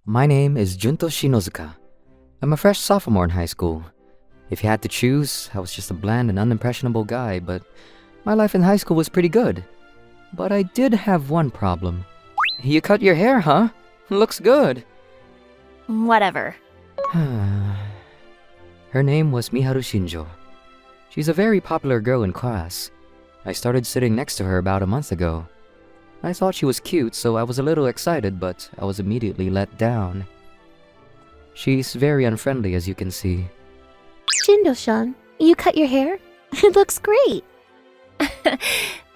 My name is Junto Shinozuka. I'm a fresh sophomore in high school. If you had to choose, I was just a bland and unimpressionable guy, but my life in high school was pretty good. But I did have one problem. You cut your hair, huh? Looks good. Whatever. Her name was Miharu Shinjo. She's a very popular girl in class. I started sitting next to her about a month ago. I thought she was cute, so I was a little excited, but I was immediately let down. She's very unfriendly, as you can see. Shindo-san, you cut your hair? It looks great.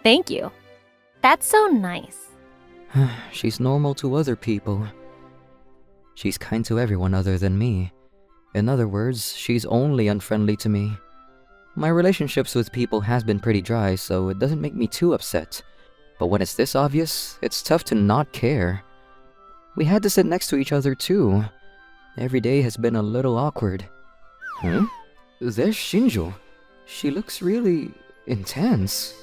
Thank you. That's so nice. She's normal to other people. She's kind to everyone other than me. In other words, she's only unfriendly to me. My relationships with people has been pretty dry, so it doesn't make me too upset. But when it's this obvious, it's tough to not care. We had to sit next to each other too. Every day has been a little awkward. There's Shinjo. She looks really intense.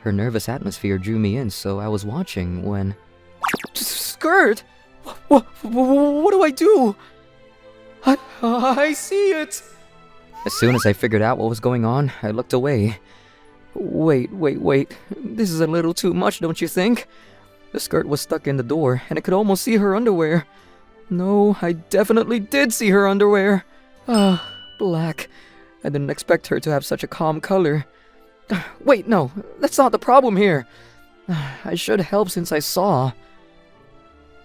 Her nervous atmosphere drew me in, so I was watching when... Skirt! What do I do? I see it! As soon as I figured out what was going on, I looked away. Wait. This is a little too much, don't you think? The skirt was stuck in the door, and I could almost see her underwear. No, I definitely did see her underwear. Black. I didn't expect her to have such a calm color. Wait, no, that's not the problem here. I should help since I saw.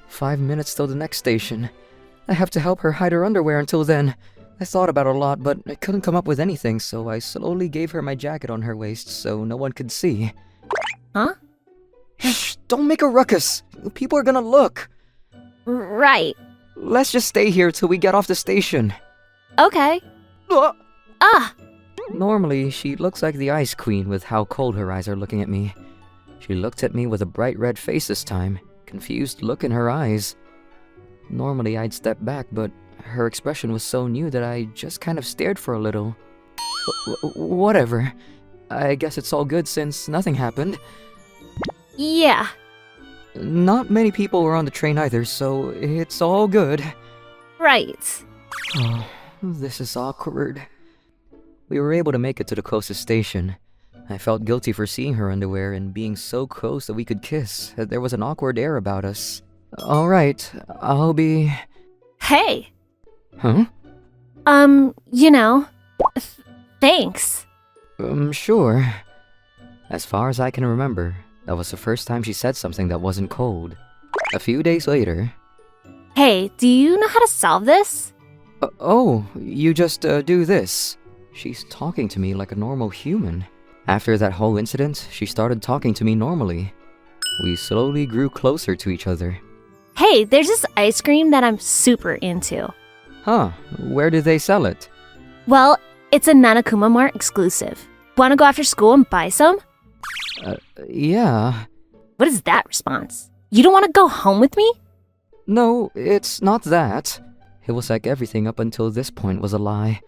5 minutes till the next station. I have to help her hide her underwear until then. I thought about it a lot, but I couldn't come up with anything, so I slowly gave her my jacket on her waist so no one could see. Huh? Shh, don't make a ruckus. People are gonna look. Right. Let's just stay here till we get off the station. Okay. Normally, she looks like the Ice Queen with how cold her eyes are looking at me. She looked at me with a bright red face this time, confused look in her eyes. Normally, I'd step back, but her expression was so new that I just kind of stared for a little. Whatever. I guess it's all good since nothing happened. Yeah. Not many people were on the train either, so it's all good. Right. Oh, this is awkward. We were able to make it to the closest station. I felt guilty for seeing her underwear and being so close that we could kiss. There was an awkward air about us. Alright, I'll be... Hey. Huh? Thanks. Sure. As far as I can remember, that was the first time she said something that wasn't cold. A few days later... Hey, do you know how to solve this? Oh, you just do this. She's talking to me like a normal human. After that whole incident, she started talking to me normally. We slowly grew closer to each other. Hey, there's this ice cream that I'm super into. Huh, where do they sell it? Well, it's a Nanakuma Mart exclusive. Wanna go after school and buy some? Yeah. What is that response? You don't wanna go home with me? No, it's not that. It was like everything up until this point was a lie.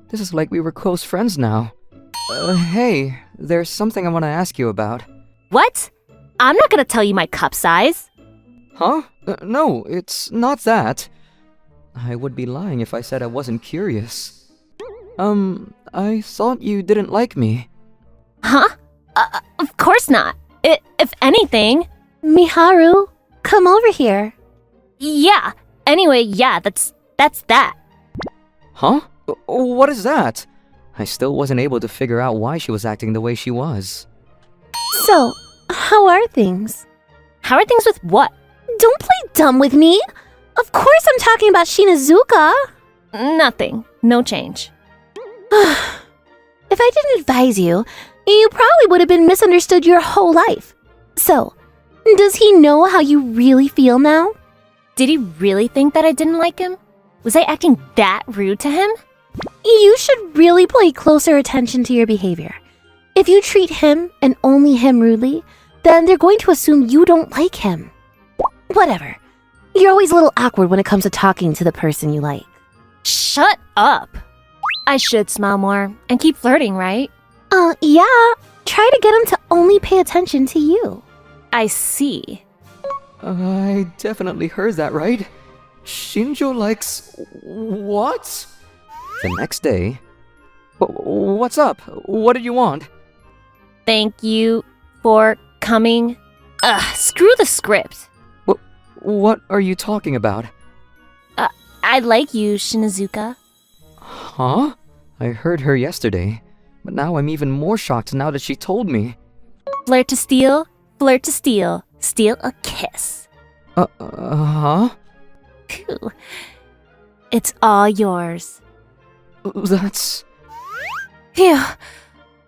This is like we were close friends now. Hey, there's something I want to ask you about. What? I'm not gonna tell you my cup size. Huh? No, it's not that. I would be lying if I said I wasn't curious. I thought you didn't like me. Huh? Of course not. If anything... Miharu, come over here. Yeah. Anyway, yeah, that's that. Huh? What is that? I still wasn't able to figure out why she was acting the way she was. So, how are things? How are things with what? Don't play dumb with me. Of course I'm talking about Shinazuka. Nothing. No change. If I didn't advise you, you probably would have been misunderstood your whole life. So, does he know how you really feel now? Did he really think that I didn't like him? Was I acting that rude to him? You should really pay closer attention to your behavior. If you treat him and only him rudely, then they're going to assume you don't like him. Whatever. You're always a little awkward when it comes to talking to the person you like. Shut up. I should smile more and keep flirting, right? Yeah. Try to get him to only pay attention to you. I see. I definitely heard that, right? Shinjo likes... what? The next day... What's up? What did you want? Thank you for coming. Ugh, screw the script. What are you talking about? I like you, Shinizuka. Huh? I heard her yesterday, but now I'm even more shocked now that she told me. Flirt to steal, steal a kiss. Huh? Phew. It's all yours. That's... Phew.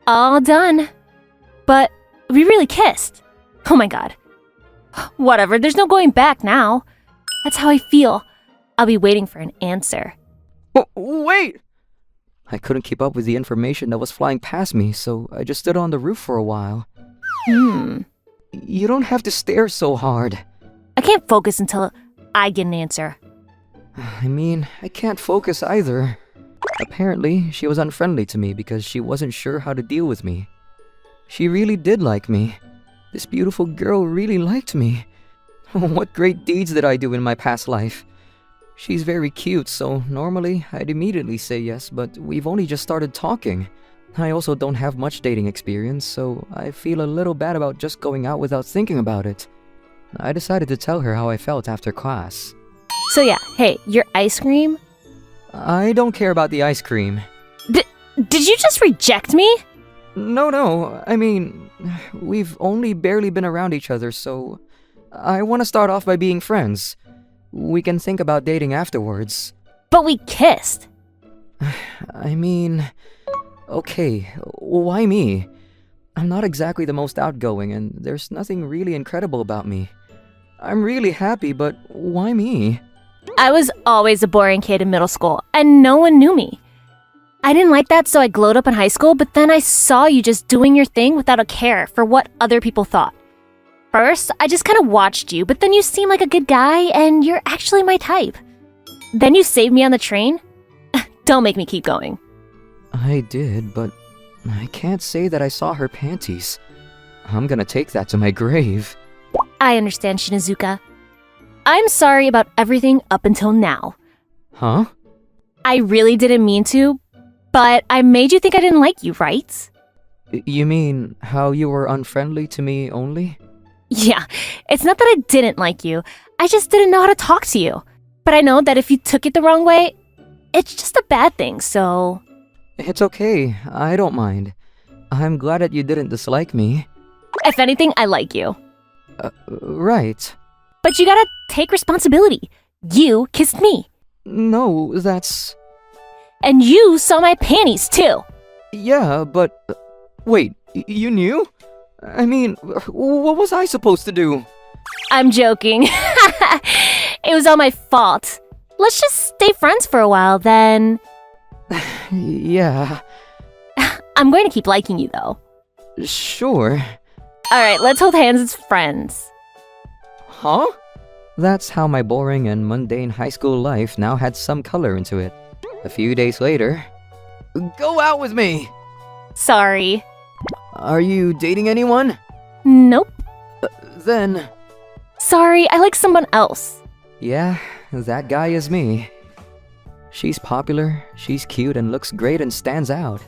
All done. But we really kissed. Oh my god. Whatever, there's no going back now. That's how I feel. I'll be waiting for an answer. Wait! I couldn't keep up with the information that was flying past me, so I just stood on the roof for a while. You don't have to stare so hard. I can't focus until I get an answer. I mean, I can't focus either. Apparently, she was unfriendly to me because she wasn't sure how to deal with me. She really did like me. This beautiful girl really liked me. What great deeds did I do in my past life? She's very cute, so normally I'd immediately say yes, but we've only just started talking. I also don't have much dating experience, so I feel a little bad about just going out without thinking about it. I decided to tell her how I felt after class. So yeah, hey, your ice cream? I don't care about the ice cream. Did you just reject me? No, I mean, we've only barely been around each other, so I want to start off by being friends. We can think about dating afterwards. But we kissed. I mean, okay, why me? I'm not exactly the most outgoing, and there's nothing really incredible about me. I'm really happy, but why me? I was always a boring kid in middle school, and no one knew me. I didn't like that, so I glowed up in high school, but then I saw you just doing your thing without a care for what other people thought. First, I just kind of watched you, but then you seem like a good guy, and you're actually my type. Then you saved me on the train? Don't make me keep going. I did, but I can't say that I saw her panties. I'm gonna take that to my grave. I understand, Shinizuka. I'm sorry about everything up until now. Huh? I really didn't mean to, but I made you think I didn't like you, right? You mean how you were unfriendly to me only? Yeah, it's not that I didn't like you. I just didn't know how to talk to you. But I know that if you took it the wrong way, it's just a bad thing, so... It's okay. I don't mind. I'm glad that you didn't dislike me. If anything, I like you. Right. But you gotta take responsibility. You kissed me. No, that's... And you saw my panties, too. Yeah, but... Wait, you knew? I mean, what was I supposed to do? I'm joking. It was all my fault. Let's just stay friends for a while, then... Yeah. I'm going to keep liking you, though. Sure. Alright, let's hold hands as friends. Huh? That's how my boring and mundane high school life now had some color into it. A few days later... Go out with me! Sorry. Are you dating anyone? Nope. Then... Sorry, I like someone else. Yeah, that guy is me. She's popular, she's cute and looks great and stands out.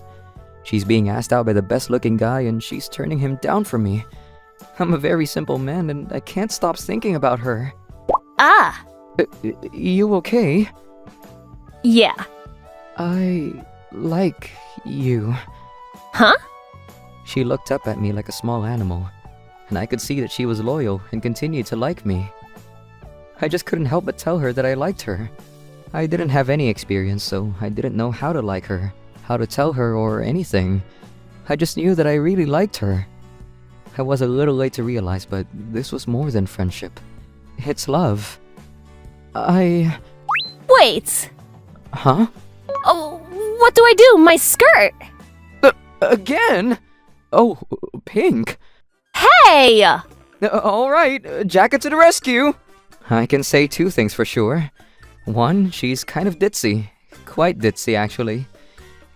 She's being asked out by the best looking guy and she's turning him down for me. I'm a very simple man and I can't stop thinking about her. Ah! You okay? Yeah. I like you. Huh? She looked up at me like a small animal, and I could see that she was loyal and continued to like me. I just couldn't help but tell her that I liked her. I didn't have any experience, so I didn't know how to like her, how to tell her, or anything. I just knew that I really liked her. I was a little late to realize, but this was more than friendship. It's love. Wait! Huh? Oh, what do I do? My skirt! Again? Oh, pink. Hey! Alright, jacket to the rescue! I can say two things for sure. One, she's kind of ditzy. Quite ditzy, actually.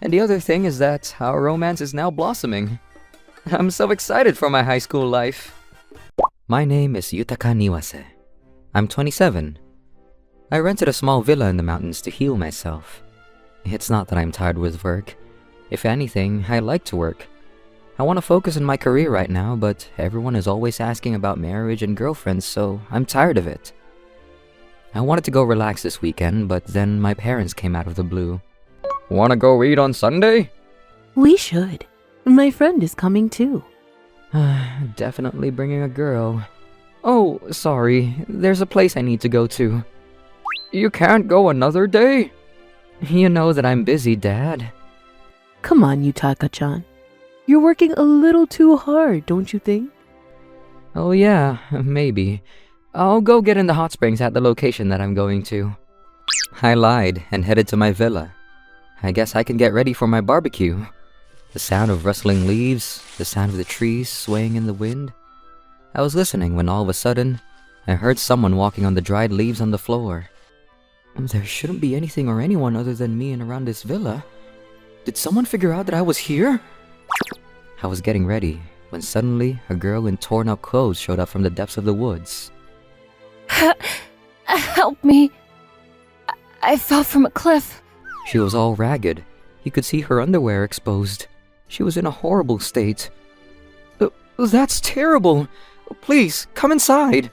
And the other thing is that our romance is now blossoming. I'm so excited for my high school life. My name is Yutaka Niwase. I'm 27. I rented a small villa in the mountains to heal myself. It's not that I'm tired with work. If anything, I like to work. I want to focus on my career right now, but everyone is always asking about marriage and girlfriends, so I'm tired of it. I wanted to go relax this weekend, but then my parents came out of the blue. Wanna go eat on Sunday? We should. My friend is coming too. Definitely bringing a girl. Oh, sorry, there's a place I need to go to. You can't go another day? You know that I'm busy, Dad. Come on, Yutaka-chan. You're working a little too hard, don't you think? Oh yeah, maybe. I'll go get in the hot springs at the location that I'm going to. I lied and headed to my villa. I guess I can get ready for my barbecue. The sound of rustling leaves, the sound of the trees swaying in the wind. I was listening when all of a sudden, I heard someone walking on the dried leaves on the floor. There shouldn't be anything or anyone other than me and around this villa. Did someone figure out that I was here? I was getting ready when suddenly a girl in torn up clothes showed up from the depths of the woods. Help me. I fell from a cliff. She was all ragged. You could see her underwear exposed. She was in a horrible state. That's terrible. Please, come inside.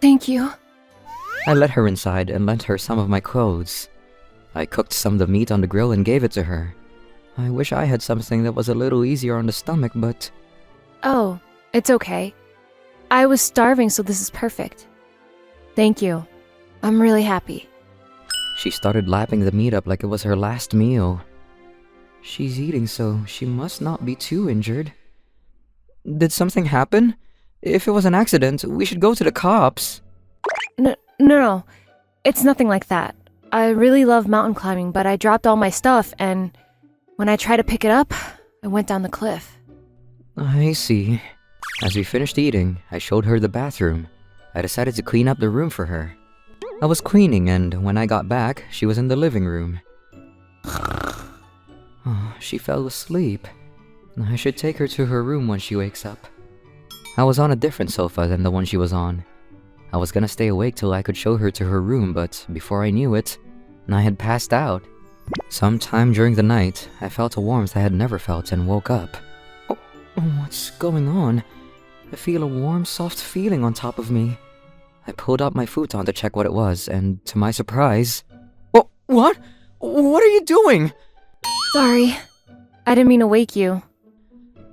Thank you. I let her inside and lent her some of my clothes. I cooked some of the meat on the grill and gave it to her. I wish I had something that was a little easier on the stomach, but... Oh, it's okay. I was starving, so this is perfect. Thank you. I'm really happy. She started lapping the meat up like it was her last meal. She's eating, so she must not be too injured. Did something happen? If it was an accident, we should go to the cops. No. It's nothing like that. I really love mountain climbing, but I dropped all my stuff, and when I tried to pick it up, I went down the cliff. I see. As we finished eating, I showed her the bathroom. I decided to clean up the room for her. I was cleaning, and when I got back, she was in the living room. Oh, she fell asleep. I should take her to her room when she wakes up. I was on a different sofa than the one she was on. I was gonna stay awake till I could show her to her room, but before I knew it, I had passed out. Sometime during the night, I felt a warmth I had never felt and woke up. Oh, what's going on? I feel a warm, soft feeling on top of me. I pulled out my futon to check what it was, and to my surprise... Oh, what? What are you doing? Sorry. I didn't mean to wake you.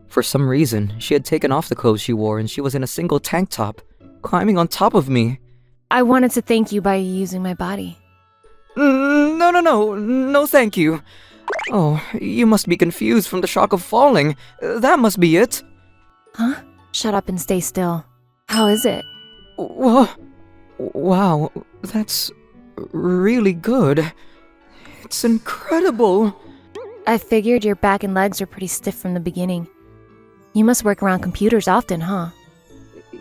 For some reason, she had taken off the clothes she wore and she was in a single tank top, climbing on top of me. I wanted to thank you by using my body. No, thank you. Oh, you must be confused from the shock of falling. That must be it. Huh? Shut up and stay still. How is it? Wow, that's really good. It's incredible. I figured your back and legs are pretty stiff from the beginning. You must work around computers often, huh?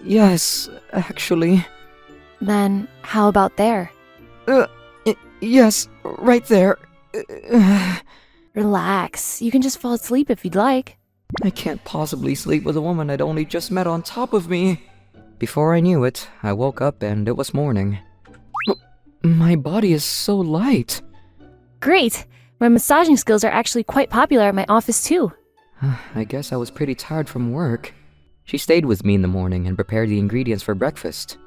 Yes, actually. Then, how about there? Yes, right there. Relax. You can just fall asleep if you'd like. I can't possibly sleep with a woman I'd only just met on top of me. Before I knew it, I woke up and it was morning. My body is so light. Great! My massaging skills are actually quite popular at my office too. I guess I was pretty tired from work. She stayed with me in the morning and prepared the ingredients for breakfast.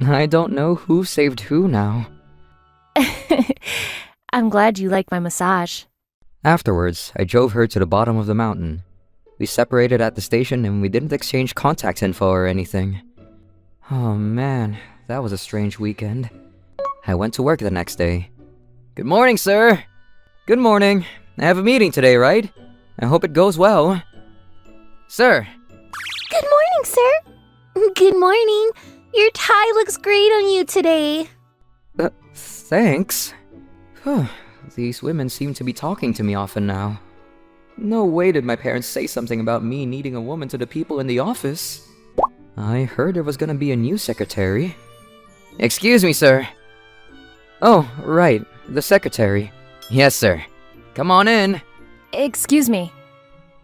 I don't know who saved who now. I'm glad you like my massage. Afterwards, I drove her to the bottom of the mountain. We separated at the station and we didn't exchange contact info or anything. Oh man, that was a strange weekend. I went to work the next day. Good morning, sir. Good morning. I have a meeting today, right? I hope it goes well. Sir. Good morning, sir. Good morning. Your tie looks great on you today. Thanks. These women seem to be talking to me often now. No way did my parents say something about me needing a woman to the people in the office. I heard there was gonna be a new secretary. Excuse me, sir. Oh, right, the secretary. Yes, sir. Come on in. Excuse me.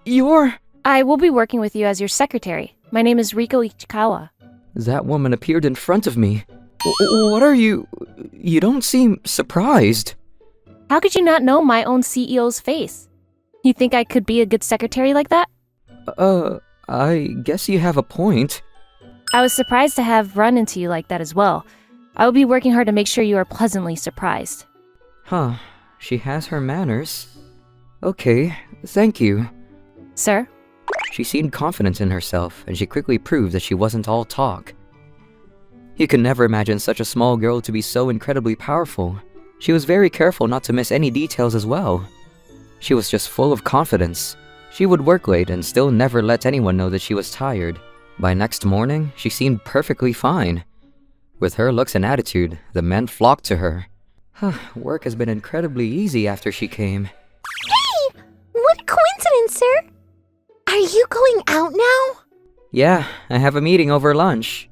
You're... I will be working with you as your secretary. My name is Riko Ichikawa. That woman appeared in front of me. What are you... You don't seem surprised. How could you not know my own CEO's face? You think I could be a good secretary like that? I guess you have a point. I was surprised to have run into you like that as well. I will be working hard to make sure you are pleasantly surprised. Huh, she has her manners. Okay, thank you. Sir? She seemed confident in herself, and she quickly proved that she wasn't all talk. You can never imagine such a small girl to be so incredibly powerful. She was very careful not to miss any details as well. She was just full of confidence. She would work late and still never let anyone know that she was tired. By next morning, she seemed perfectly fine. With her looks and attitude, the men flocked to her. Work has been incredibly easy after she came. Hey! What a coincidence, sir! Are you going out now? Yeah, I have a meeting over lunch.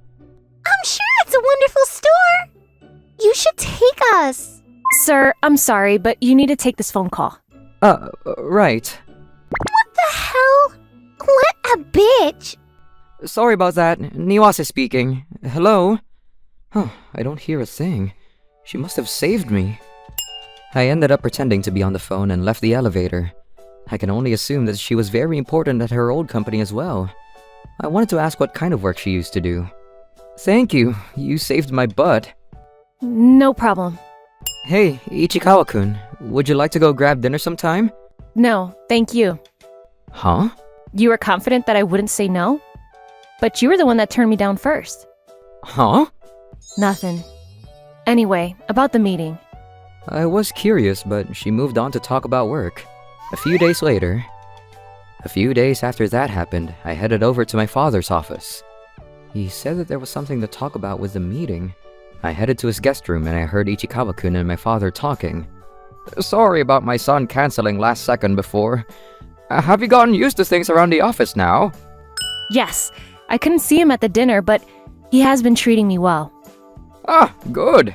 I'm sure it's a wonderful store! You should take us! Sir, I'm sorry, but you need to take this phone call. Right. What the hell? What a bitch! Sorry about that. Niwase speaking. Hello? I don't hear a thing. She must have saved me. I ended up pretending to be on the phone and left the elevator. I can only assume that she was very important at her old company as well. I wanted to ask what kind of work she used to do. Thank you. You saved my butt. No problem. Hey, Ichikawa-kun. Would you like to go grab dinner sometime? No, thank you. Huh? You were confident that I wouldn't say no? But you were the one that turned me down first. Huh? Nothing. Anyway, about the meeting. I was curious, but she moved on to talk about work. A few days after that happened, I headed over to my father's office. He said that there was something to talk about with the meeting. I headed to his guest room and I heard Ichikawa-kun and my father talking. Sorry about my son canceling last second before. Have you gotten used to things around the office now? Yes, I couldn't see him at the dinner, but he has been treating me well. Ah, good.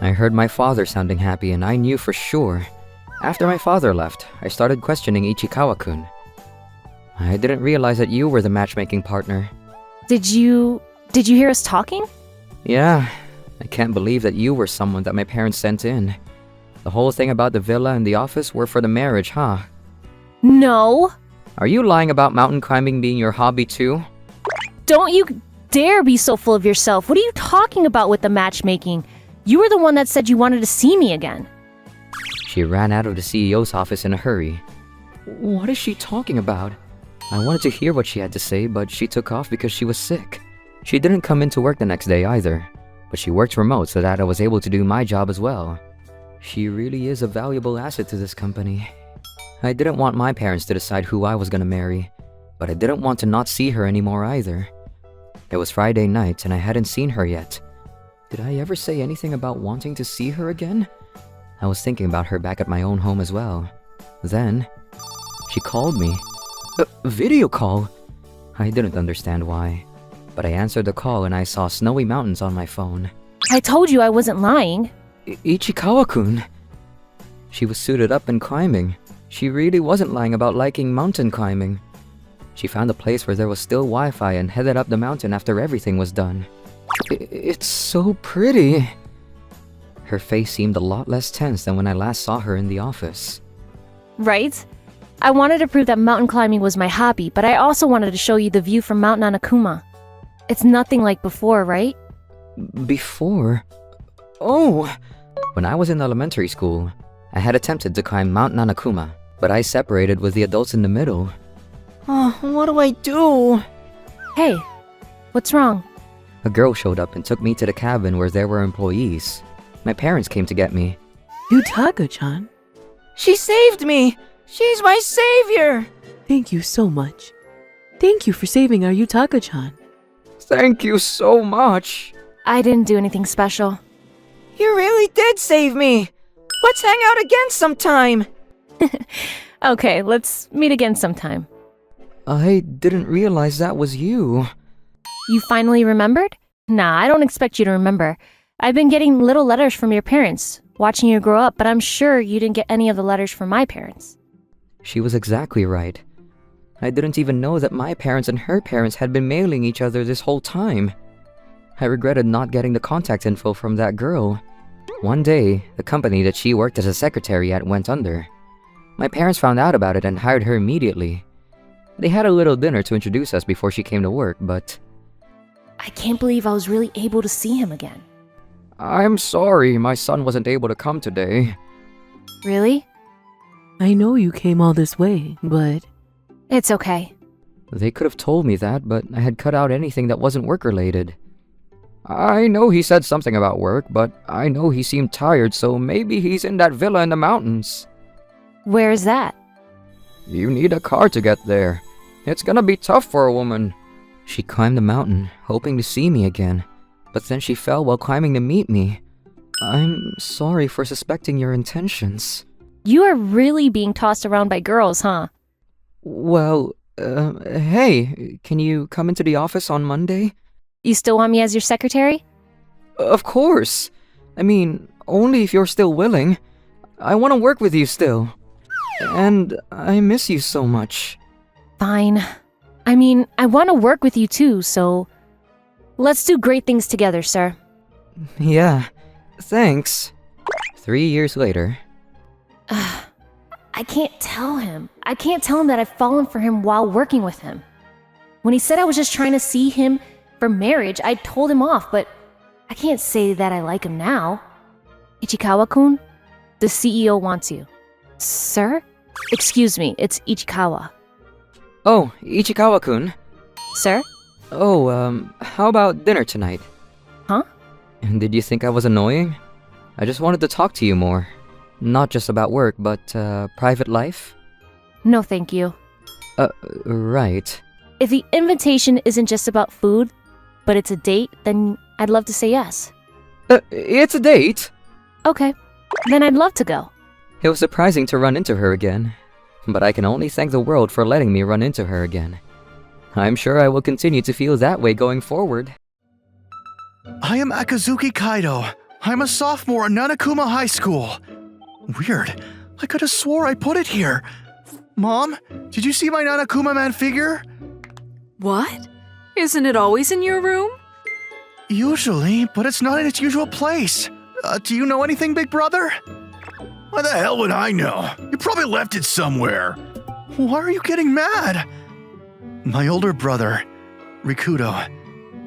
I heard my father sounding happy and I knew for sure. After my father left, I started questioning Ichikawa-kun. I didn't realize that you were the matchmaking partner. Did you hear us talking? Yeah, I can't believe that you were someone that my parents sent in. The whole thing about the villa and the office were for the marriage, huh? No. Are you lying about mountain climbing being your hobby too? Don't you dare be so full of yourself. What are you talking about with the matchmaking? You were the one that said you wanted to see me again. She ran out of the CEO's office in a hurry. What is she talking about? I wanted to hear what she had to say, but she took off because she was sick. She didn't come into work the next day either, but she worked remote so that I was able to do my job as well. She really is a valuable asset to this company. I didn't want my parents to decide who I was gonna marry, but I didn't want to not see her anymore either. It was Friday night and I hadn't seen her yet. Did I ever say anything about wanting to see her again? I was thinking about her back at my own home as well. Then, she called me. A video call? I didn't understand why, but I answered the call and I saw snowy mountains on my phone. I told you I wasn't lying. Ichikawa-kun. She was suited up and climbing. She really wasn't lying about liking mountain climbing. She found a place where there was still Wi-Fi and headed up the mountain after everything was done. It's so pretty. Her face seemed a lot less tense than when I last saw her in the office. Right? I wanted to prove that mountain climbing was my hobby, but I also wanted to show you the view from Mount Nanakuma. It's nothing like before, right? Before? Oh! When I was in elementary school, I had attempted to climb Mount Nanakuma, but I separated with the adults in the middle. Oh, what do I do? Hey, what's wrong? A girl showed up and took me to the cabin where there were employees. My parents came to get me. Yutaka-chan, She saved me! She's my savior! thank you so much. Thank you for saving our Yutaka-chan. Thank you so much. I didn't do anything special. You really did save me. Let's hang out again sometime. Okay, let's meet again sometime. I didn't realize that was you. You finally remembered? Nah, I don't expect you to remember. I've been getting little letters from your parents, watching you grow up, but I'm sure you didn't get any of the letters from my parents. She was exactly right. I didn't even know that my parents and her parents had been mailing each other this whole time. I regretted not getting the contact info from that girl. One day, the company that she worked as a secretary at went under. My parents found out about it and hired her immediately. They had a little dinner to introduce us before she came to work, but... I can't believe I was really able to see him again. I'm sorry my son wasn't able to come today. Really? I know you came all this way, but It's okay. They could have told me that, but I had cut out anything that wasn't work-related. I know he said something about work, but I know he seemed tired, so maybe he's in that villa in the mountains. Where is that? You need a car to get there. It's gonna be tough for a woman. She climbed the mountain, hoping to see me again, but then she fell while climbing to meet me. I'm sorry for suspecting your intentions. You are really being tossed around by girls, huh? Well, hey, can you come into the office on Monday? You still want me as your secretary? Of course. I mean, only if you're still willing. I want to work with you still. And I miss you so much. Fine. I mean, I want to work with you too, so... Let's do great things together, sir. Yeah, thanks. 3 years later. I can't tell him. I can't tell him that I've fallen for him while working with him. When he said I was just trying to see him for marriage, I told him off, but I can't say that I like him now. Ichikawa-kun, the CEO wants you. Sir? Excuse me, it's Ichikawa. Oh, Ichikawa-kun. Sir? Oh, how about dinner tonight? Huh? And did you think I was annoying? I just wanted to talk to you more. Not just about work, but, private life? No, thank you. Right. If the invitation isn't just about food, but it's a date, then I'd love to say yes. It's a date? Okay, then I'd love to go. It was surprising to run into her again, but I can only thank the world for letting me run into her again. I'm sure I will continue to feel that way going forward. I am Akazuki Kaido. I'm a sophomore at Nanakuma High School. Weird. I could have swore I put it here. Mom, did you see my Nanakuma Man figure? What? Isn't it always in your room? Usually, but it's not in its usual place. Do you know anything, big brother? Why the hell would I know? You probably left it somewhere. Why are you getting mad? My older brother, Rikudo,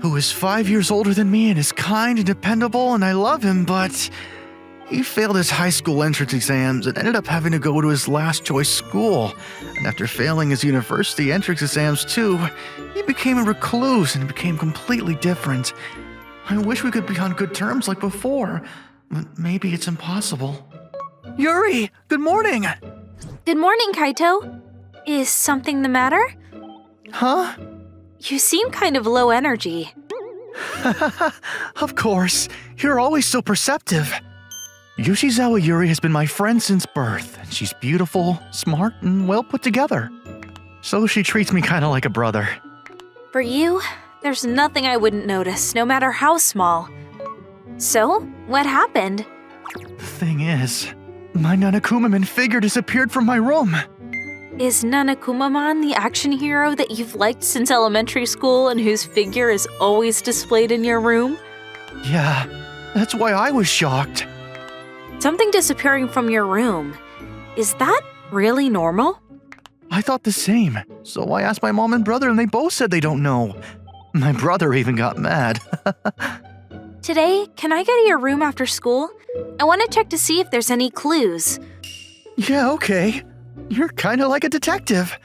who is 5 years older than me and is kind and dependable, and I love him, but he failed his high school entrance exams and ended up having to go to his last choice school. And after failing his university entrance exams too, he became a recluse and became completely different. I wish we could be on good terms like before, but maybe it's impossible. Yuri, good morning! Good morning, Kaito. Is something the matter? Huh? You seem kind of low energy. Of course, you're always so perceptive. Yoshizawa Yuri has been my friend since birth, and she's beautiful, smart, and well put together. So she treats me kind of like a brother. For you, there's nothing I wouldn't notice, no matter how small. So, what happened? The thing is, my Nanakuma-man figure disappeared from my room. Is Nanakuma-man the action hero that you've liked since elementary school and whose figure is always displayed in your room? Yeah, that's why I was shocked. Something disappearing from your room. Is that really normal? I thought the same, so I asked my mom and brother and they both said they don't know. My brother even got mad. Today, can I go to your room after school? I want to check to see if there's any clues. Yeah, okay. You're kind of like a detective.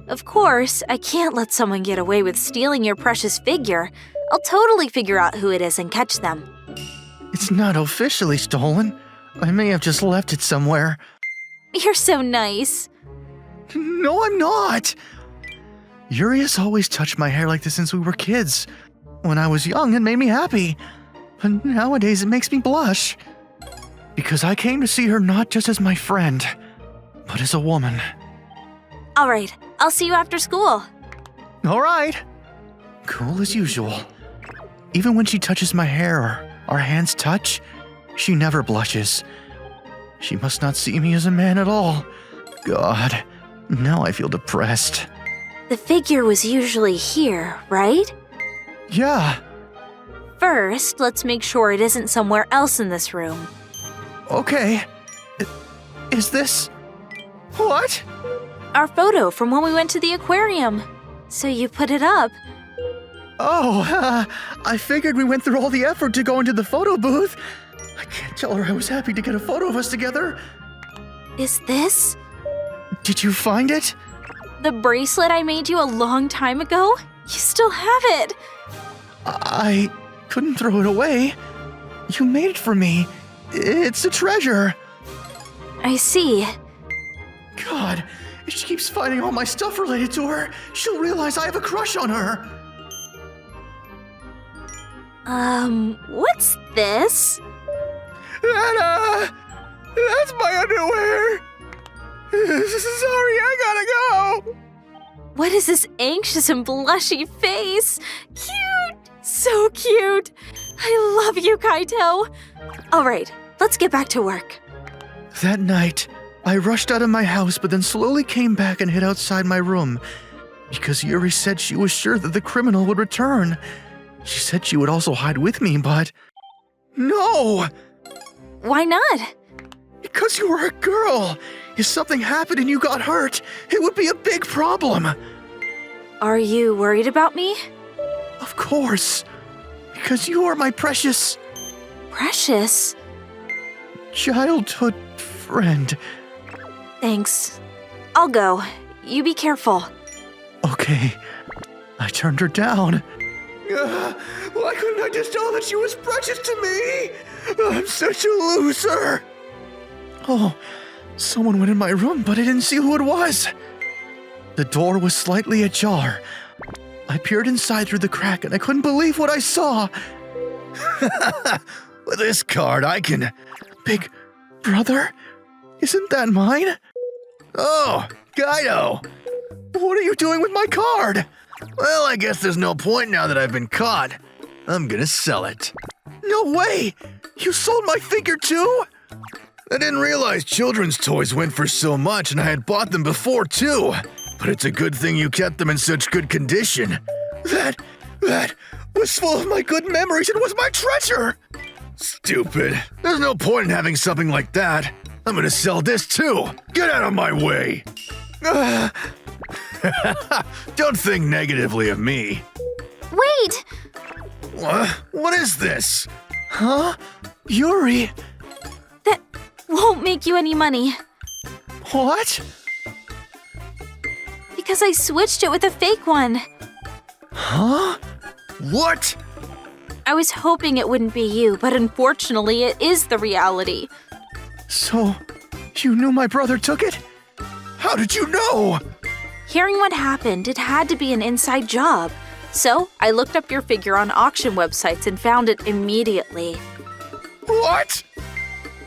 Of course, I can't let someone get away with stealing your precious figure. I'll totally figure out who it is and catch them. It's not officially stolen. I may have just left it somewhere. You're so nice. No, I'm not. Yuri has always touched my hair like this since we were kids. When I was young, it made me happy. But nowadays, it makes me blush. Because I came to see her not just as my friend, but as a woman. All right, I'll see you after school. All right. Cool as usual. Even when she touches my hair or our hands touch, she never blushes. She must not see me as a man at all. God, now I feel depressed. The figure was usually here, right? Yeah. first, let's make sure it isn't somewhere else in this room. Okay. Is this... What? Our photo from when we went to the aquarium. So you put it up. Oh, I figured we went through all the effort to go into the photo booth. I can't tell her I was happy to get a photo of us together. Is this Did you find it? the bracelet I made you a long time ago? You still have it. I couldn't throw it away. You made it for me. It's a treasure. I see. God, if she keeps finding all my stuff related to her, she'll realize I have a crush on her. What's this? That's my underwear. Sorry, I gotta go. What is this anxious and blushy face? Cute! So cute! I love you, Kaito! Alright, let's get back to work. That night, I rushed out of my house but then slowly came back and hid outside my room because Yuri said she was sure that the criminal would return. She said she would also hide with me, but... No! Why not? Because you were a girl. If something happened and you got hurt, it would be a big problem. Are you worried about me? Of course. Because you are my precious Precious? childhood friend. Thanks. I'll go. You be careful. Okay. I turned her down. Why couldn't I just tell her that she was precious to me? I'm such a loser. Oh, someone went in my room, but I didn't see who it was. The door was slightly ajar. I peered inside through the crack and I couldn't believe what I saw. With this card, I can... Big brother? Isn't that mine? Oh, Kaido. What are you doing with my card? Well, I guess there's no point now that I've been caught. I'm gonna sell it. No way! You sold my figure too? I didn't realize children's toys went for so much and I had bought them before too. But it's a good thing you kept them in such good condition. That was full of my good memories and was my treasure! Stupid. There's no point in having something like that. I'm gonna sell this too. Get out of my way. Don't think negatively of me. Wait! What is this? Huh? Yuri? That won't make you any money. What? Because I switched it with a fake one. Huh? What? I was hoping it wouldn't be you, but unfortunately it is the reality. So, you knew my brother took it? How did you know? Hearing what happened, it had to be an inside job. So, I looked up your figure on auction websites and found it immediately. What?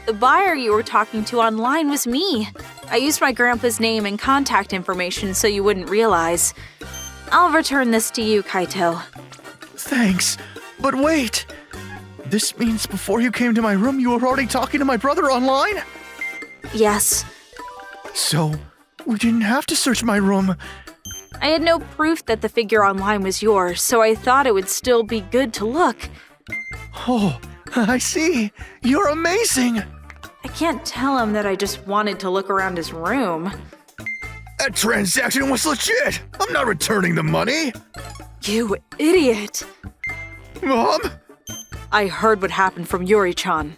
The buyer you were talking to online was me. I used my grandpa's name and contact information so you wouldn't realize. I'll return this to you, Kaito. Thanks, but wait. This means before you came to my room, you were already talking to my brother online? Yes. So, we didn't have to search my room. I had no proof that the figure online was yours, so I thought it would still be good to look. Oh, I see. You're amazing. I can't tell him that I just wanted to look around his room. That transaction was legit. I'm not returning the money. You idiot! Mom? I heard what happened from Yuri-chan.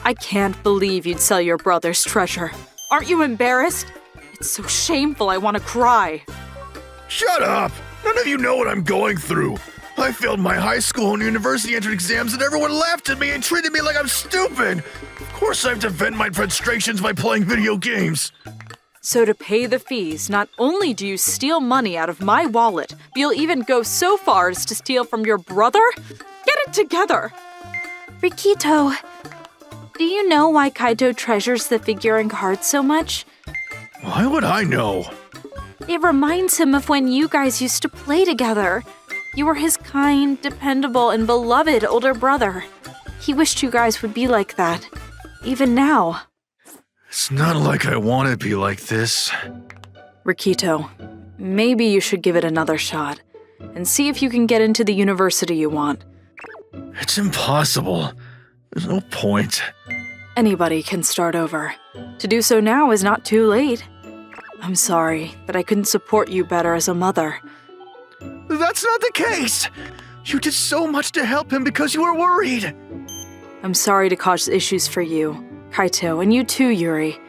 I can't believe you'd sell your brother's treasure. Aren't you embarrassed? It's so shameful I want to cry. Shut up! None of you know what I'm going through. I failed my high school and university entrance exams and everyone laughed at me and treated me like I'm stupid. Of course I have to vent my frustrations by playing video games. So to pay the fees, not only do you steal money out of my wallet, but you'll even go so far as to steal from your brother? Get it together! Rikito, do you know why Kaito treasures the figure and cards so much? Why would I know? It reminds him of when you guys used to play together. You were his kind, dependable, and beloved older brother. He wished you guys would be like that, even now. It's not like I want to be like this. Rikito, maybe you should give it another shot. and see if you can get into the university you want. It's impossible. There's no point. Anybody can start over. To do so now is not too late. I'm sorry that I couldn't support you better as a mother. That's not the case! You did so much to help him because you were worried! I'm sorry to cause issues for you, Kaito, and you too, Yuri.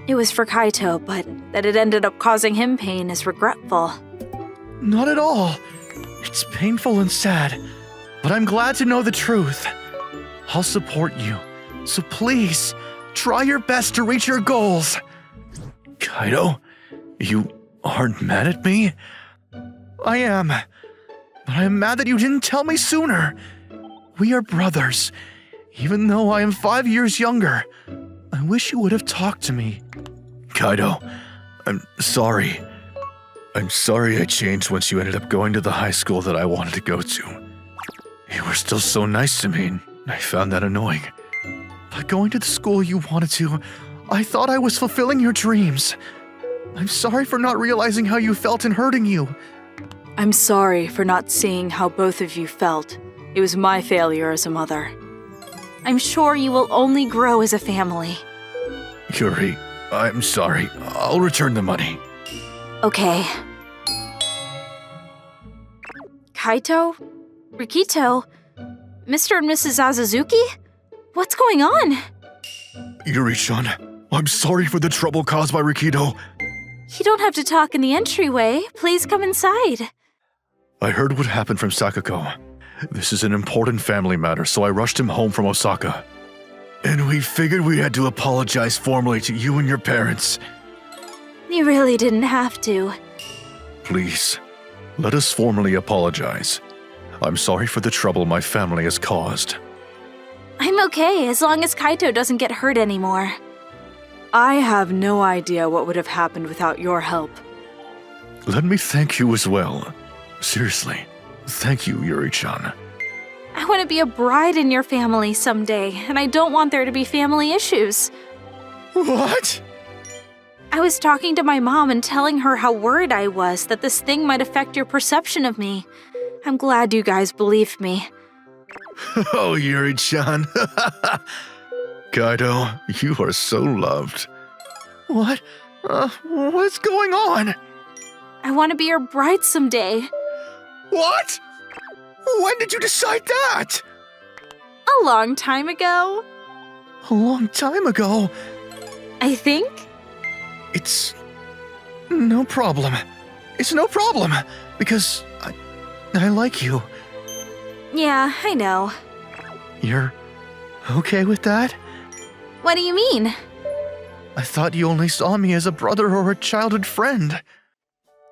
It was for Kaito, but that it ended up causing him pain is regretful. Not at all. It's painful and sad, but I'm glad to know the truth. I'll support you, so please, try your best to reach your goals. Kaito, you aren't mad at me? I am, but I am mad that you didn't tell me sooner. We are brothers, even though I am 5 years younger. I wish you would have talked to me. Kaito, I'm sorry. I'm sorry I changed once you ended up going to the high school that I wanted to go to. You were still so nice to me, and I found that annoying. By going to the school you wanted to, I thought I was fulfilling your dreams. I'm sorry for not realizing how you felt and hurting you. I'm sorry for not seeing how both of you felt. It was my failure as a mother. I'm sure you will only grow as a family. Yuri, I'm sorry. I'll return the money. Okay. Kaito? Rikito? Mr. and Mrs. Azazuki? What's going on? Yuri-chan, I'm sorry for the trouble caused by Rikito. You don't have to talk in the entryway. Please come inside. I heard what happened from Sakako. This is an important family matter, so I rushed him home from Osaka. And we figured we had to apologize formally to you and your parents. You really didn't have to. Please, let us formally apologize. I'm sorry for the trouble my family has caused. I'm okay, as long as Kaito doesn't get hurt anymore. I have no idea what would have happened without your help. Let me thank you as well. Seriously, thank you, Yuri-chan. I want to be a bride in your family someday, and I don't want there to be family issues. What? I was talking to my mom and telling her how worried I was that this thing might affect your perception of me. I'm glad you guys believed me. Oh, Yuri-chan. Kaito, you are so loved. What? What's going on? I want to be your bride someday. What? When did you decide that? A long time ago. A long time ago. I think? It's no problem. It's no problem, because I like you. Yeah, I know. You're okay with that? What do you mean? I thought you only saw me as a brother or a childhood friend.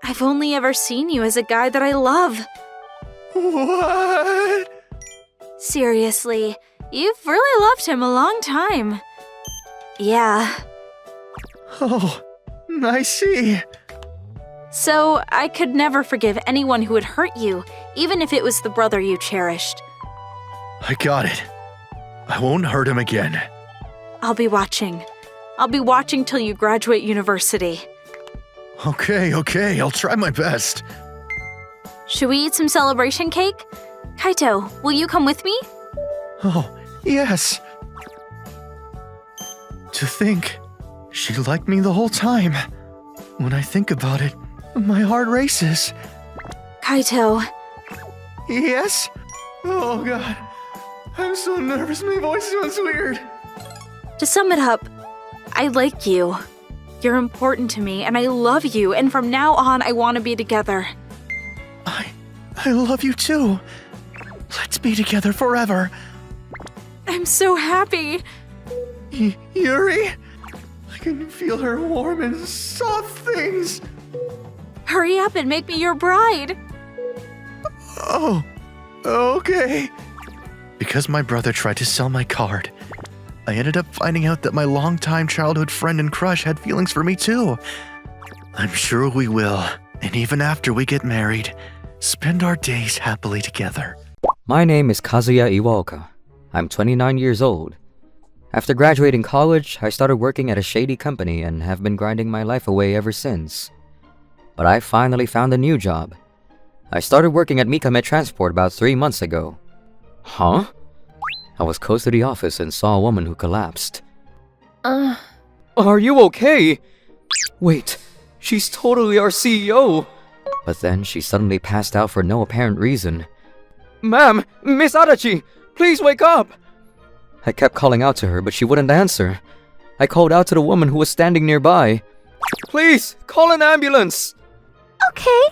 I've only ever seen you as a guy that I love. What? Seriously, you've really loved him a long time. Yeah. Oh, I see. So, I could never forgive anyone who would hurt you, even if it was the brother you cherished. I got it. I won't hurt him again. I'll be watching. I'll be watching till you graduate university. Okay, I'll try my best. Should we eat some celebration cake? Kaito, will you come with me? Oh, yes. To think, she liked me the whole time. When I think about it, my heart races. Kaito, Yes? Oh god, I'm so nervous, my voice sounds weird. to sum it up, I like you. You're important to me, and I love you, and from now on, I want to be together. I love you too. Let's be together forever. I'm so happy. Yuri? I can feel her warm and soft things. Hurry up and make me your bride. Oh, okay. Because my brother tried to sell my card, I ended up finding out that my longtime childhood friend and crush had feelings for me too. I'm sure we will, and even after we get married, spend our days happily together. My name is Kazuya Iwaoka. I'm 29 years old. After graduating college, I started working at a shady company and have been grinding my life away ever since. But I finally found a new job. I started working at Mikame Transport about 3 months ago. Huh? I was close to the office and saw a woman who collapsed. Are you okay? Wait, she's totally our CEO. But then she suddenly passed out for no apparent reason. Ma'am, Miss Adachi, please wake up! I kept calling out to her, but she wouldn't answer. I called out to the woman who was standing nearby. Please, call an ambulance! Okay.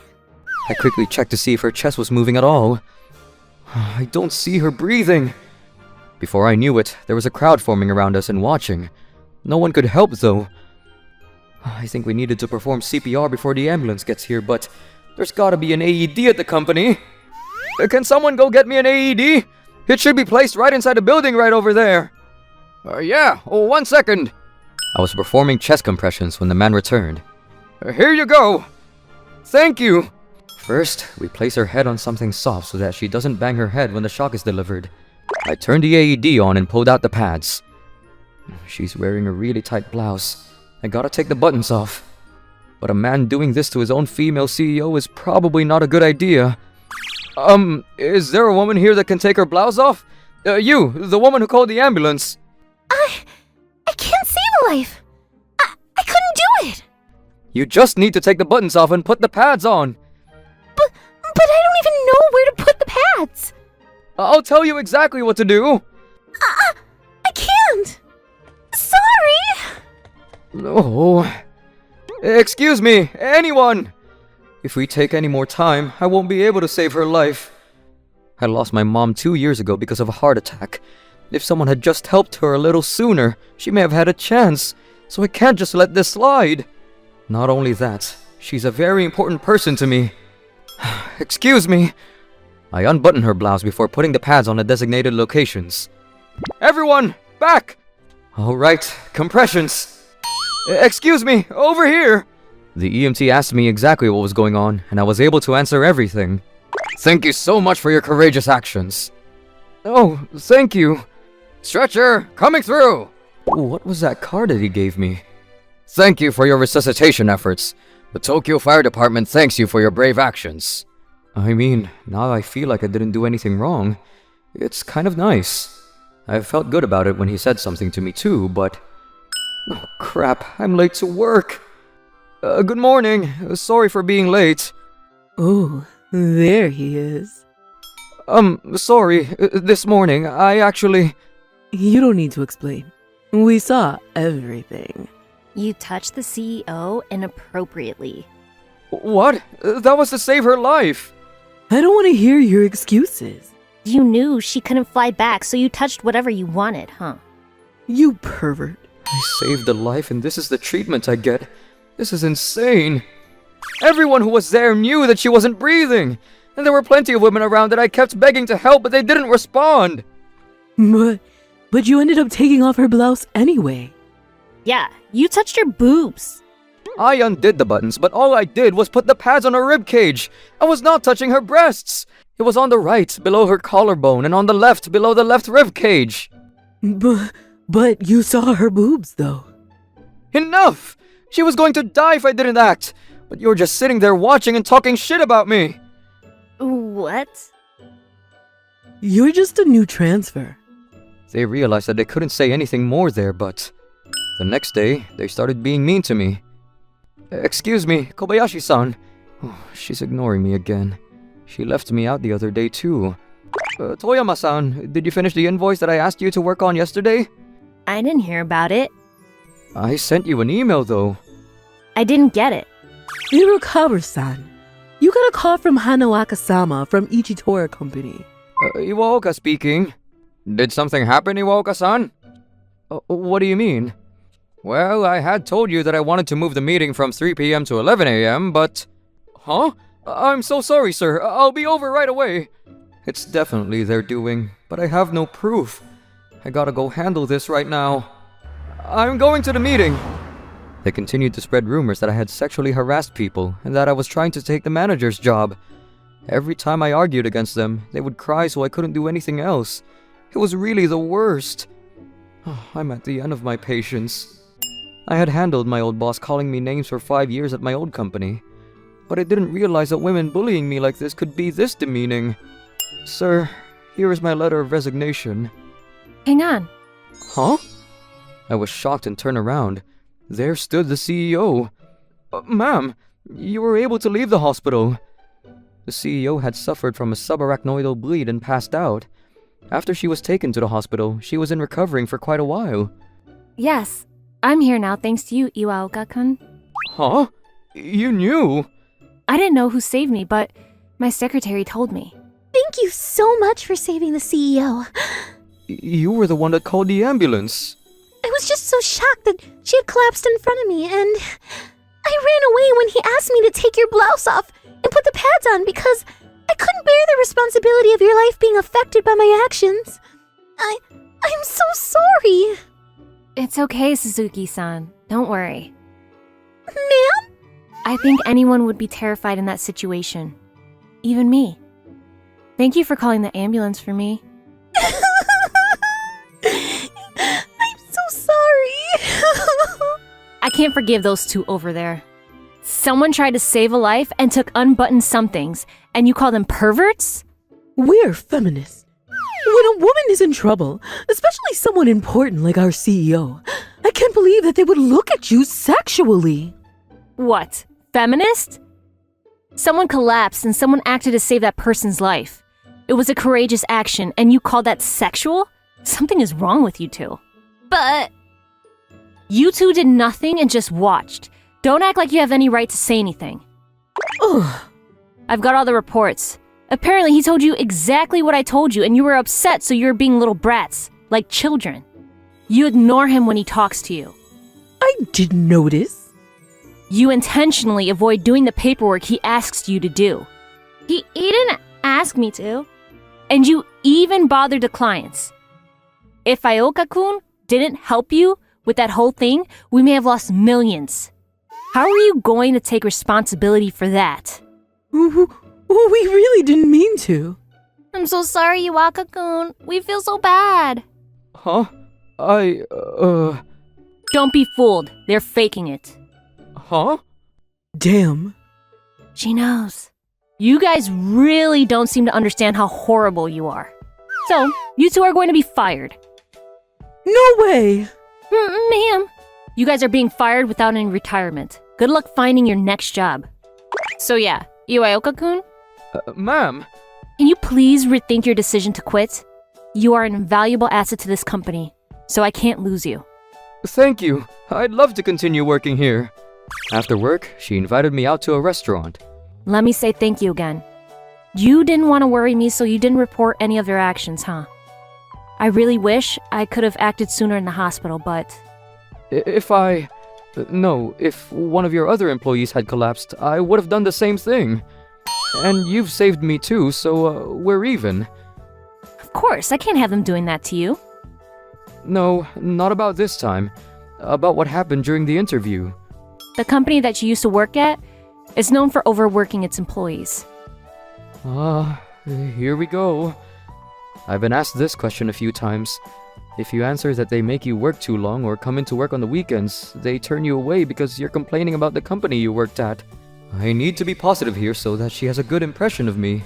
I quickly checked to see if her chest was moving at all. I don't see her breathing. Before I knew it, there was a crowd forming around us and watching. No one could help though. I think we needed to perform CPR before the ambulance gets here, but there's gotta be an AED at the company. Can someone go get me an AED? It should be placed right inside the building right over there. Yeah, 1 second. I was performing chest compressions when the man returned. Here you go. Thank you. First, we place her head on something soft so that she doesn't bang her head when the shock is delivered. I turned the AED on and pulled out the pads. She's wearing a really tight blouse. I gotta take the buttons off. But a man doing this to his own female CEO is probably not a good idea. Is there a woman here that can take her blouse off? You, the woman who called the ambulance. I can't save a life. I couldn't do it. You just need to take the buttons off and put the pads on. But I don't even know where to put the pads. I'll tell you exactly what to do. I can't. Sorry. Oh. Excuse me, anyone. If we take any more time, I won't be able to save her life. I lost my mom 2 years ago because of a heart attack. If someone had just helped her a little sooner, she may have had a chance. So I can't just let this slide. Not only that, she's a very important person to me. Excuse me. I unbuttoned her blouse before putting the pads on the designated locations. Everyone, back! Alright, compressions. Excuse me, over here! The EMT asked me exactly what was going on, and I was able to answer everything. Thank you so much for your courageous actions. Oh, thank you. Stretcher, coming through! What was that card that he gave me? Thank you for your resuscitation efforts. The Tokyo Fire Department thanks you for your brave actions. I mean, now I feel like I didn't do anything wrong. It's kind of nice. I felt good about it when he said something to me too, but... Oh crap, I'm late to work. Good morning. Sorry for being late. Oh, there he is. Sorry. This morning, I actually... You don't need to explain. We saw everything. You touched the CEO inappropriately. What? That was to save her life. I don't want to hear your excuses. You knew she couldn't fly back, so you touched whatever you wanted, huh? You pervert. I saved a life and this is the treatment I get. This is insane. Everyone who was there knew that she wasn't breathing. And there were plenty of women around that I kept begging to help, but they didn't respond. But you ended up taking off her blouse anyway. Yeah, you touched her boobs. I undid the buttons, but all I did was put the pads on her ribcage. I was not touching her breasts. It was on the right, below her collarbone, and on the left, below the left ribcage. But you saw her boobs, though. Enough! She was going to die if I didn't act. But you're just sitting there watching and talking shit about me. What? You're just a new transfer. They realized that they couldn't say anything more there, but... The next day, they started being mean to me. Excuse me, Kobayashi-san. Oh, she's ignoring me again. She left me out the other day too. Toyama-san, did you finish the invoice that I asked you to work on yesterday? I didn't hear about it. I sent you an email though. I didn't get it. Irokawa-san, you got a call from Hanawaka-sama from Ichitora Company. Iwaoka speaking. Did something happen, Iwaoka-san? What do you mean? Well, I had told you that I wanted to move the meeting from 3 p.m. to 11 a.m., but... Huh? I'm so sorry, sir. I'll be over right away. It's definitely their doing, but I have no proof. I gotta go handle this right now. I'm going to the meeting. They continued to spread rumors that I had sexually harassed people and that I was trying to take the manager's job. Every time I argued against them, they would cry so I couldn't do anything else. It was really the worst. I'm at the end of my patience. I had handled my old boss calling me names for 5 years at my old company. but I didn't realize that women bullying me like this could be this demeaning. Sir, here is my letter of resignation. Hang on. Huh? I was shocked and turned around. There stood the CEO. Ma'am, you were able to leave the hospital. The CEO had suffered from a subarachnoidal bleed and passed out. After she was taken to the hospital, she was in recovering for quite a while. Yes, I'm here now thanks to you, Iwaoka-kun. Huh? You knew? I didn't know who saved me, but my secretary told me. Thank you so much for saving the CEO. You were the one that called the ambulance. I was just so shocked that she had collapsed in front of me, and I ran away when he asked me to take your blouse off and put the pads on because I couldn't bear the responsibility of your life being affected by my actions. I'm so sorry. It's okay, Suzuki-san. Don't worry. Ma'am? I think anyone would be terrified in that situation. Even me. Thank you for calling the ambulance for me. I'm so sorry. I can't forgive those two over there. Someone tried to save a life and took unbuttoned somethings, and you call them perverts? We're feminists. When a woman is in trouble, especially someone important like our CEO, I can't believe that they would look at you sexually. What? Feminist? Someone collapsed and someone acted to save that person's life. It was a courageous action, and you call that sexual? Something is wrong with you two. But you two did nothing and just watched. Don't act like you have any right to say anything. Ugh. I've got all the reports. Apparently he told you exactly what I told you and you were upset, so you're being little brats, like children. You ignore him when he talks to you. I didn't notice. You intentionally avoid doing the paperwork he asks you to do. He didn't ask me to. And you even bothered the clients. If Ioka-kun didn't help you with that whole thing, we may have lost millions. How are you going to take responsibility for that? We really didn't mean to. I'm so sorry, Iwaka-kun. We feel so bad. Huh? Don't be fooled. They're faking it. Huh? Damn. She knows. You guys really don't seem to understand how horrible you are. So, you two are going to be fired. No way. Ma'am. You guys are being fired without any retirement. Good luck finding your next job. So yeah, Iwaoka-kun, Ma'am. can you please rethink your decision to quit? You are an invaluable asset to this company, so I can't lose you. Thank you. I'd love to continue working here. After work, she invited me out to a restaurant. Let me say thank you again. You didn't want to worry me, so you didn't report any of your actions, huh? I really wish I could have acted sooner in the hospital, but If one of your other employees had collapsed, I would have done the same thing. And you've saved me too, so we're even. of course, I can't have them doing that to you. No, not about this time. About what happened during the interview. The company that you used to work at is known for overworking its employees. Here we go. I've been asked this question a few times. If you answer that they make you work too long or come into work on the weekends, they turn you away because you're complaining about the company you worked at. I need to be positive here so that she has a good impression of me.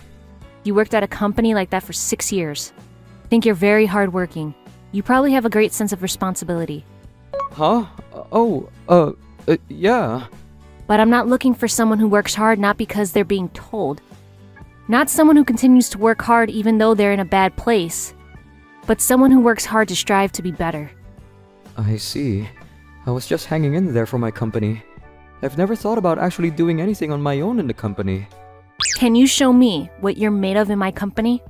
You worked at a company like that for 6 years. Think you're very hardworking. You probably have a great sense of responsibility. Huh? Yeah. But I'm not looking for someone who works hard not because they're being told. Not someone who continues to work hard even though they're in a bad place. But someone who works hard to strive to be better. I see. I was just hanging in there for my company. I've never thought about actually doing anything on my own in the company. Can you show me what you're made of in my company?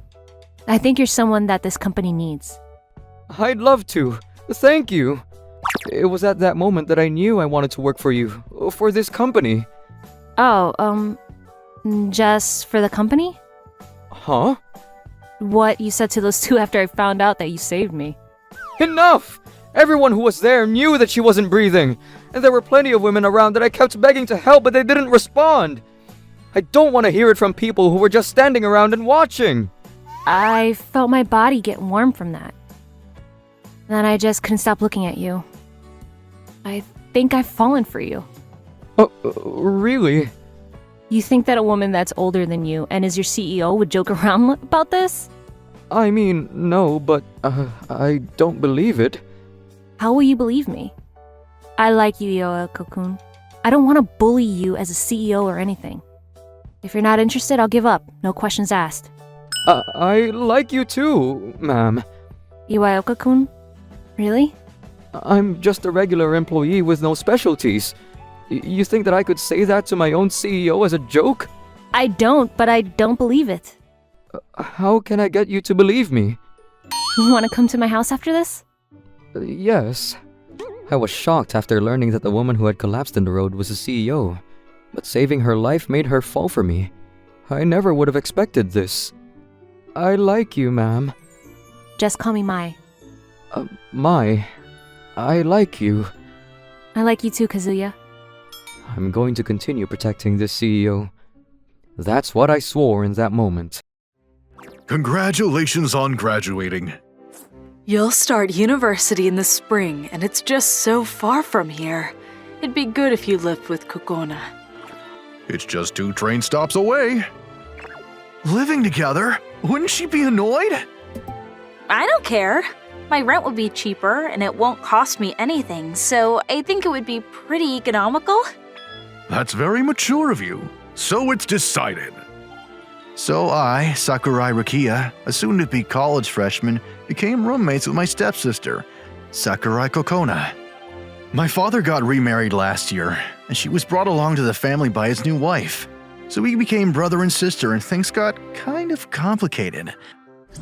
I think you're someone that this company needs. I'd love to. Thank you. It was at that moment that I knew I wanted to work for you. For this company. Oh, just for the company? Huh? What you said to those two after I found out that you saved me. Enough! Everyone who was there knew that she wasn't breathing. And there were plenty of women around that I kept begging to help, but they didn't respond. I don't want to hear it from people who were just standing around and watching. I felt my body get warm from that. Then I just couldn't stop looking at you. I think I've fallen for you. Oh, really? You think that a woman that's older than you and is your CEO would joke around about this? I mean, no, but I don't believe it. How will you believe me? I like you, Yoeko-kun. I don't want to bully you as a CEO or anything. If you're not interested, I'll give up. No questions asked. I like you too, ma'am. Iwaoka-kun? Really? I'm just a regular employee with no specialties. You think that I could say that to my own CEO as a joke? I don't, but I don't believe it. How can I get you to believe me? You want to come to my house after this? Yes. I was shocked after learning that the woman who had collapsed in the road was a CEO, but saving her life made her fall for me. I never would have expected this. I like you, ma'am. Just call me Mai. Mai, I like you. I like you too, Kazuya. I'm going to continue protecting this CEO. That's what I swore in that moment. Congratulations on graduating. You'll start university in the spring, and it's just so far from here. It'd be good if you lived with Kokona. It's just 2 train stops away. Living together? Wouldn't she be annoyed? I don't care. My rent will be cheaper and it won't cost me anything, so I think it would be pretty economical. That's very mature of you. So it's decided. So I, Sakurai Rukia, a soon-to-be college freshman, became roommates with my stepsister, Sakurai Kokona. My father got remarried last year, and she was brought along to the family by his new wife. So we became brother and sister, and things got kind of complicated.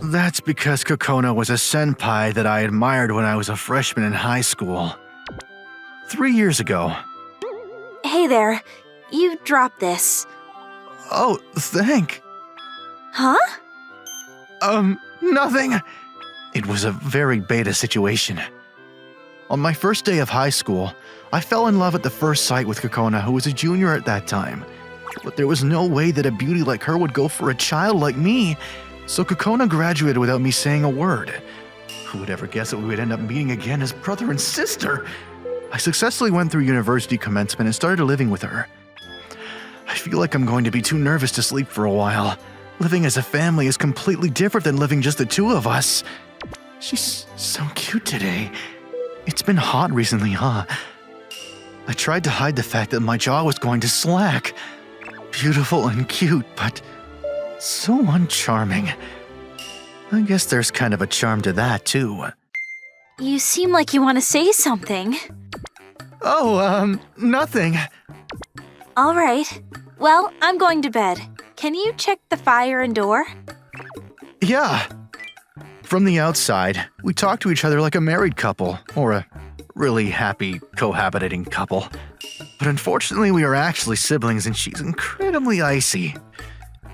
That's because Kokona was a senpai that I admired when I was a freshman in high school. 3 years ago. Hey there, you dropped this. Oh, thank. Huh? Nothing. It was a very beta situation. On my first day of high school, I fell in love at the first sight with Kokona, who was a junior at that time. But there was no way that a beauty like her would go for a child like me, so Kokona graduated without me saying a word. Who would ever guess that we would end up meeting again as brother and sister? I successfully went through university commencement and started living with her. I feel like I'm going to be too nervous to sleep for a while. Living as a family is completely different than living just the two of us. She's so cute today. It's been hot recently, huh? I tried to hide the fact that my jaw was going to slack. Beautiful and cute, but so uncharming. I guess there's kind of a charm to that, too. You seem like you want to say something. Oh, nothing. All right. Well, I'm going to bed. Can you check the fire and door? Yeah. From the outside, we talk to each other like a married couple, or a really happy cohabitating couple. But unfortunately, we are actually siblings and she's incredibly icy.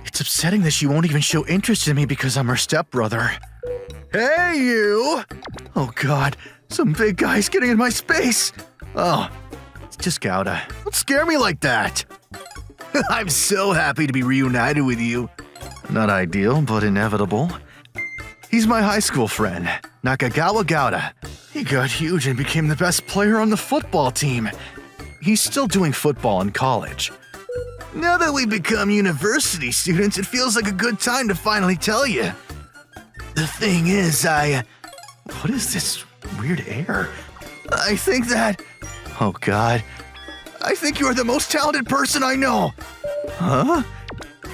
It's upsetting that she won't even show interest in me because I'm her stepbrother. Hey, you! Oh god, some big guy's getting in my space! Oh, it's just Gouda. Don't scare me like that! I'm so happy to be reunited with you. Not ideal, but inevitable. He's my high school friend, Nakagawa Gouda. He got huge and became the best player on the football team. He's still doing football in college. Now that we've become university students, it feels like a good time to finally tell you. The thing is, what is this weird air? I think that... Oh god. I think you are the most talented person I know. Huh?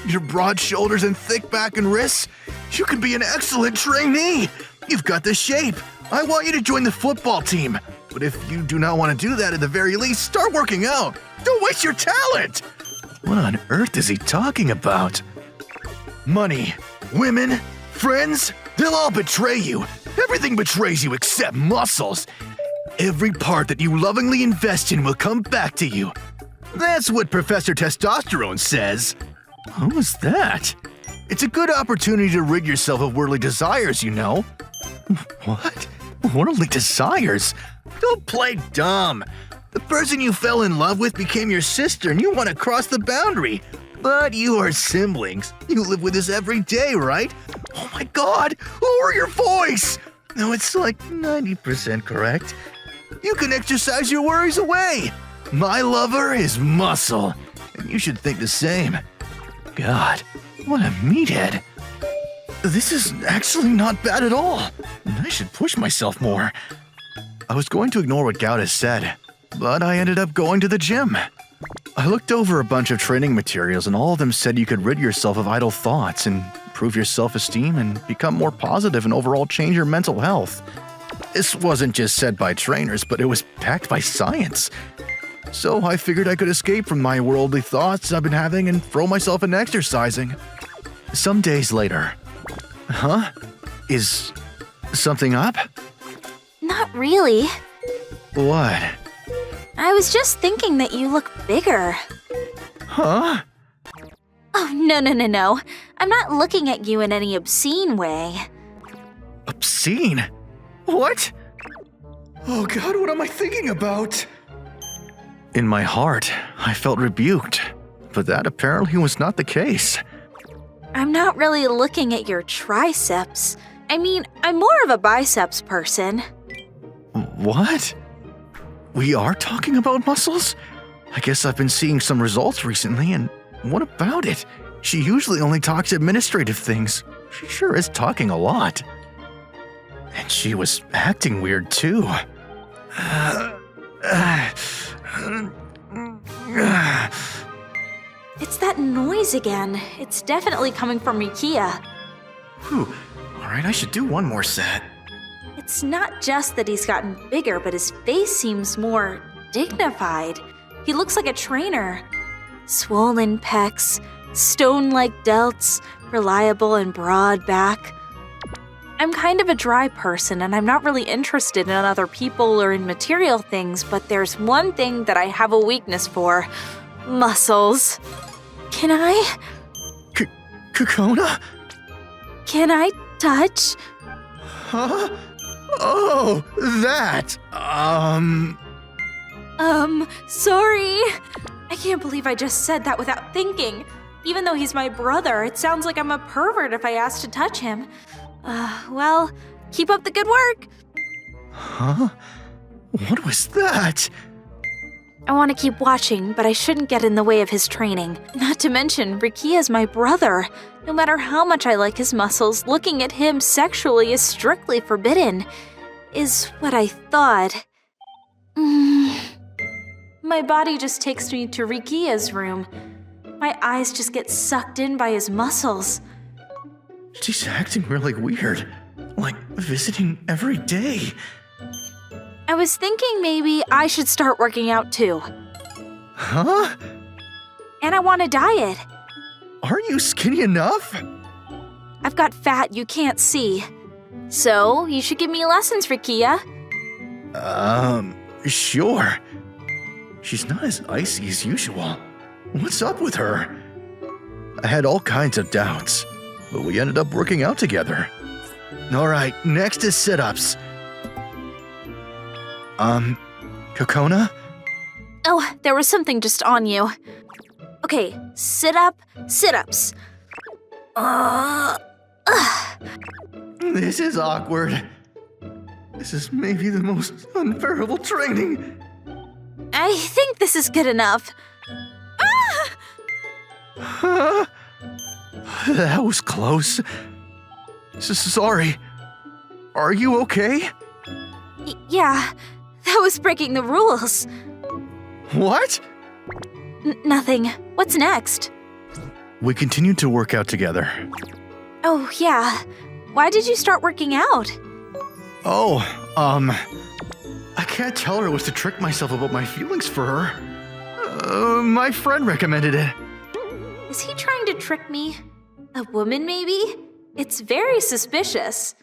Your broad shoulders and thick back and wrists? You could be an excellent trainee. You've got the shape. I want you to join the football team. But if you do not want to do that, at the very least, start working out. Don't waste your talent. What on earth is he talking about? Money, women, friends, they'll all betray you. Everything betrays you except muscles. Every part that you lovingly invest in will come back to you. That's what Professor Testosterone says. What was that? It's a good opportunity to rid yourself of worldly desires, you know. What? Worldly desires? Don't play dumb. The person you fell in love with became your sister and you want to cross the boundary. But you are siblings. You live with us every day, right? Oh my god, lower your voice! No, it's like 90% correct. You can exercise your worries away. My lover is muscle, You should think the same. God, what a meathead. This is actually not bad at all. I should push myself more. I was going to ignore what Gauda said, but I ended up going to the gym. I looked over a bunch of training materials and all of them said you could rid yourself of idle thoughts and improve your self-esteem and become more positive and overall change your mental health. This wasn't just said by trainers, but it was backed by science. So I figured I could escape from my worldly thoughts I've been having and throw myself into exercising. Some days later. Huh? Is something up? Not really. What? I was just thinking that you look bigger. Huh? Oh, no. I'm not looking at you in any obscene way. Obscene? What? Oh God, what am I thinking about? In my heart, I felt rebuked, but that apparently was not the case. I'm not really looking at your triceps. I mean, I'm more of a biceps person. What? We are talking about muscles? I guess I've been seeing some results recently, and what about it? She usually only talks administrative things. She sure is talking a lot. And she was acting weird too. It's that noise again. It's definitely coming from Rikia. Whew. Alright, I should do one more set. It's not just that he's gotten bigger, but his face seems more dignified. He looks like a trainer. Swollen pecs, stone-like delts, reliable and broad back. I'm kind of a dry person, and I'm not really interested in other people or in material things, but there's one thing that I have a weakness for. Muscles. Can I? Kokona? Can I touch? Huh? Oh, that! Sorry. I can't believe I just said that without thinking. Even though he's my brother, it sounds like I'm a pervert if I ask to touch him. Well, keep up the good work. Huh? What was that? I want to keep watching, but I shouldn't get in the way of his training. Not to mention, Rikia's my brother. No matter how much I like his muscles, looking at him sexually is strictly forbidden. Is what I thought. My body just takes me to Rikia's room. My eyes just get sucked in by his muscles. She's acting really weird. Like visiting every day. I was thinking maybe I should start working out too. Huh? And I want to diet. Are you skinny enough? I've got fat you can't see. So, you should give me lessons, Rikia. Sure. She's not as icy as usual. What's up with her? I had all kinds of doubts, but we ended up working out together. Alright, next is sit-ups. Kokona? Oh, there was something just on you. Okay, sit-ups. This is awkward. This is maybe the most unbearable training. I think this is good enough. Huh? That was close. Sorry. Are you okay? Yeah, that was breaking the rules. What? Nothing. What's next? We continued to work out together. Oh, yeah. Why did you start working out? Oh, I can't tell her it was to trick myself about my feelings for her. My friend recommended it. Is he trying to trick me? A woman, maybe? It's very suspicious.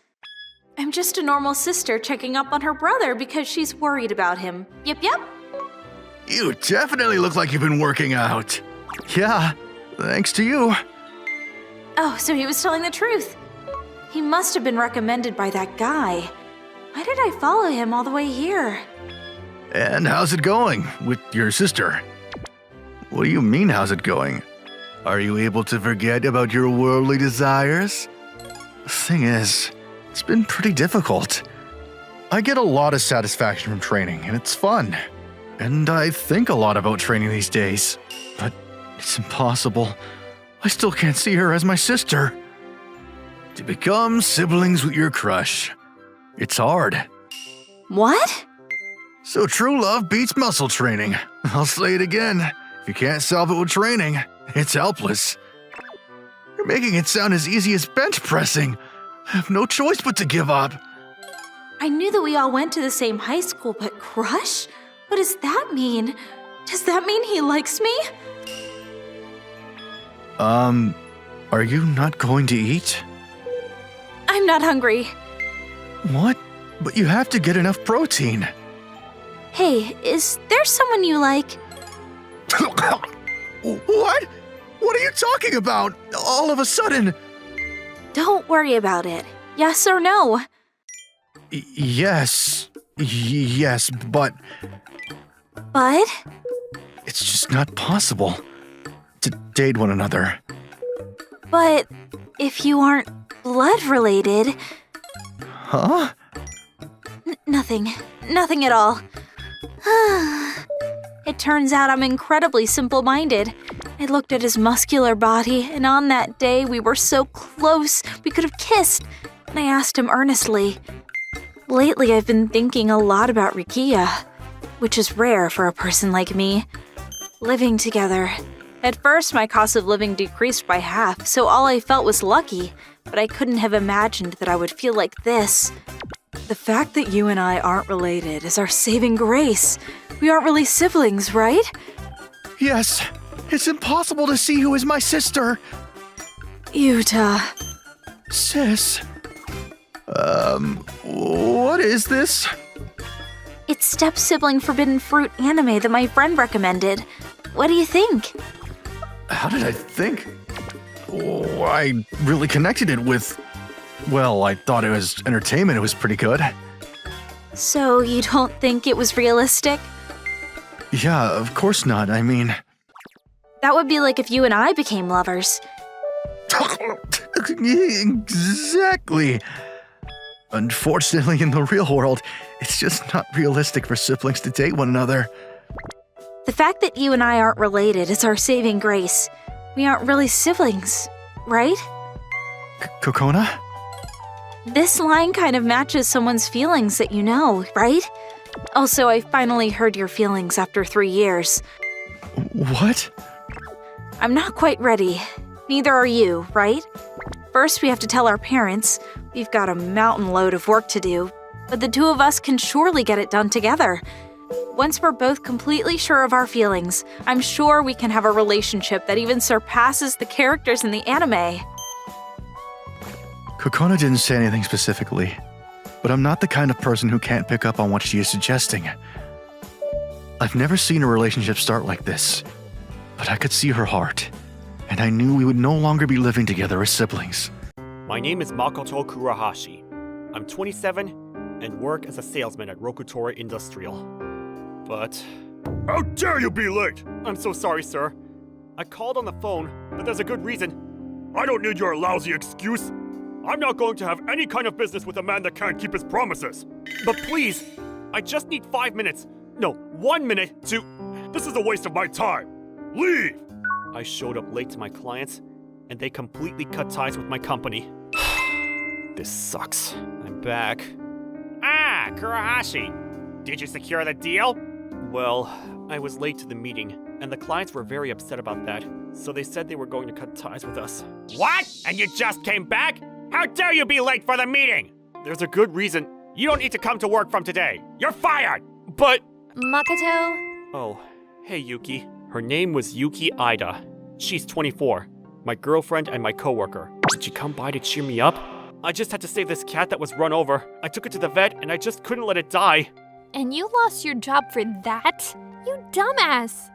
I'm just a normal sister checking up on her brother because she's worried about him. Yep. You definitely look like you've been working out. Yeah, thanks to you. Oh, so he was telling the truth. He must have been recommended by that guy. Why did I follow him all the way here? And how's it going with your sister? What do you mean, how's it going? Are you able to forget about your worldly desires? The thing is, it's been pretty difficult. I get a lot of satisfaction from training, and it's fun. And I think a lot about training these days. But It's impossible. I still can't see her as my sister. To become siblings with your crush. It's hard. What? So true love beats muscle training. I'll say it again. If you can't solve it with training, it's helpless. You're making it sound as easy as bench pressing. I have no choice but to give up. I knew that we all went to the same high school, but crush? What does that mean? Does that mean he likes me? Are you not going to eat? I'm not hungry. What? But you have to get enough protein. Hey, is there someone you like? What? What are you talking about? All of a sudden. Don't worry about it. Yes or no? Yes. Yes, but But? it's just not possible to date one another. But if you aren't blood related... Huh? Nothing. Nothing at all. It turns out I'm incredibly simple-minded. I looked at his muscular body, and on that day we were so close we could have kissed, and I asked him earnestly. Lately I've been thinking a lot about Rikia, which is rare for a person like me. Living together. At first my cost of living decreased by half, so all I felt was lucky, but I couldn't have imagined that I would feel like this. The fact that you and I aren't related is our saving grace. We aren't really siblings, right? Yes. It's impossible to see who is my sister. Yuta. Sis. What is this? It's Stepsibling Forbidden Fruit anime that my friend recommended. What do you think? How did I think? Oh, I really connected it with... Well, I thought it was entertainment. It was pretty good. So you don't think it was realistic? Yeah, of course not. I mean... That would be like if you and I became lovers. Exactly. Unfortunately, in the real world, it's just not realistic for siblings to date one another. The fact that you and I aren't related is our saving grace. We aren't really siblings, right? Kokona? This line kind of matches someone's feelings that you know, right? Also, I finally heard your feelings after 3 years. What? I'm not quite ready. Neither are you, right? First, we have to tell our parents. We've got a mountain load of work to do, but the two of us can surely get it done together. Once we're both completely sure of our feelings, I'm sure we can have a relationship that even surpasses the characters in the anime. Kokona didn't say anything specifically, but I'm not the kind of person who can't pick up on what she is suggesting. I've never seen a relationship start like this, but I could see her heart, and I knew we would no longer be living together as siblings. My name is Makoto Kurahashi. I'm 27 and work as a salesman at Rokutora Industrial. But... How dare you be late! I'm so sorry, sir. I called on the phone, but there's a good reason. I don't need your lousy excuse. I'm not going to have any kind of business with a man that can't keep his promises. But please, I just need 5 minutes. No, 1 minute to... This is a waste of my time. Leave! I showed up late to my clients, and they completely cut ties with my company. This sucks. I'm back. Ah, Kurahashi! Did you secure the deal? Well, I was late to the meeting, and the clients were very upset about that, so they said they were going to cut ties with us. What? And you just came back? How dare you be late for the meeting? There's a good reason. You don't need to come to work from today. You're fired! But... Makoto? Oh, hey Yuki. Her name was Yuki Ida. She's 24, my girlfriend and my coworker. Did you come by to cheer me up? I just had to save this cat that was run over. I took it to the vet and I just couldn't let it die. And you lost your job for that? You dumbass!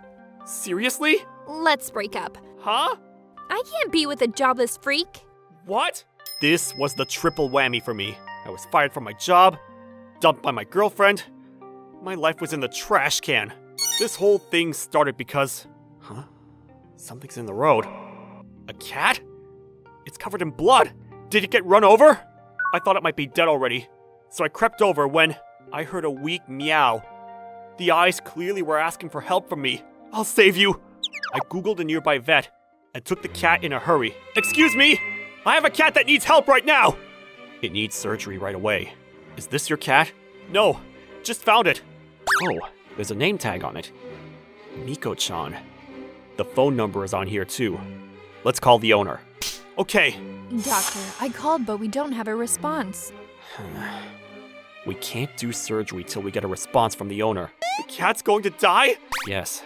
Seriously? Let's break up. Huh? I can't be with a jobless freak. What? This was the triple whammy for me. I was fired from my job, dumped by my girlfriend. My life was in the trash can. This whole thing started because... Huh? Something's in the road. A cat? It's covered in blood. Did it get run over? I thought it might be dead already, so I crept over when I heard a weak meow. The eyes clearly were asking for help from me. I'll save you. I googled a nearby vet and took the cat in a hurry. Excuse me! I have a cat that needs help right now! It needs surgery right away. Is this your cat? No, just found it. Oh, there's a name tag on it. Miko-chan. The phone number is on here too. Let's call the owner. Okay. Doctor, I called, but we don't have a response. We can't do surgery till we get a response from the owner. The cat's going to die? Yes.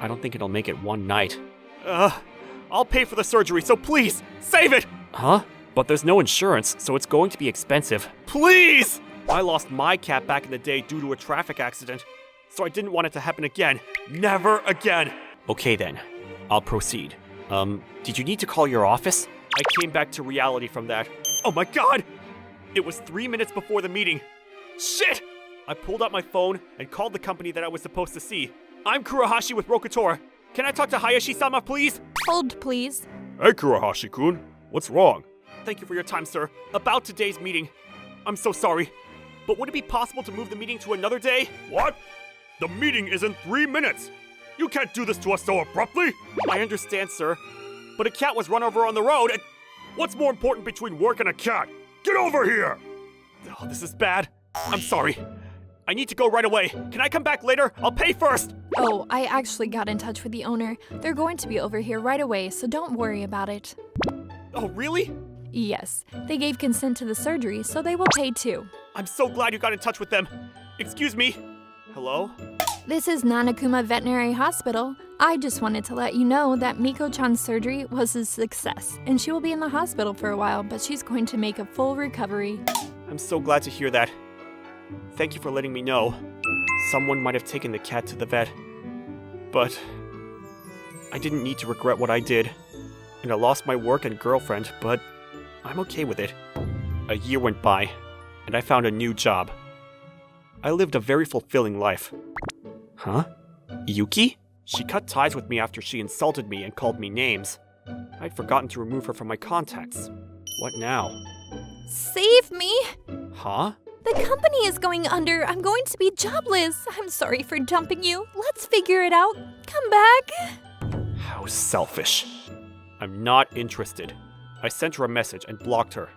I don't think it'll make it one night. I'll pay for the surgery, so please, save it! Huh? But there's no insurance, so it's going to be expensive. Please! I lost my cat back in the day due to a traffic accident, so I didn't want it to happen again. Never again! Okay then, I'll proceed. Did you need to call your office? I came back to reality from that. Oh my god! It was 3 minutes before the meeting. Shit! I pulled out my phone and called the company that I was supposed to see. I'm Kurohashi with Rokutora. Can I talk to Hayashi-sama, please? Hold, please. Hey, Kurohashi-kun. What's wrong? Thank you for your time, sir. About today's meeting. I'm so sorry, but would it be possible to move the meeting to another day? What? The meeting is in 3 minutes. You can't do this to us so abruptly. I understand, sir, but a cat was run over on the road and... What's more important between work and a cat? Get over here! Oh, this is bad. I'm sorry. I need to go right away. Can I come back later? I'll pay first! Oh, I actually got in touch with the owner. They're going to be over here right away, so don't worry about it. Oh, really? Yes, they gave consent to the surgery, so they will pay too. I'm so glad you got in touch with them. Excuse me? Hello? This is Nanakuma Veterinary Hospital. I just wanted to let you know that Miko-chan's surgery was a success, and she will be in the hospital for a while, but she's going to make a full recovery. I'm so glad to hear that. Thank you for letting me know. Someone might have taken the cat to the vet. But I didn't need to regret what I did. And I lost my work and girlfriend, but I'm okay with it. A year went by, and I found a new job. I lived a very fulfilling life. Huh? Yuki? She cut ties with me after she insulted me and called me names. I'd forgotten to remove her from my contacts. What now? Save me! Huh? The company is going under. I'm going to be jobless. I'm sorry for dumping you. Let's figure it out. Come back. How selfish. I'm not interested. I sent her a message and blocked her.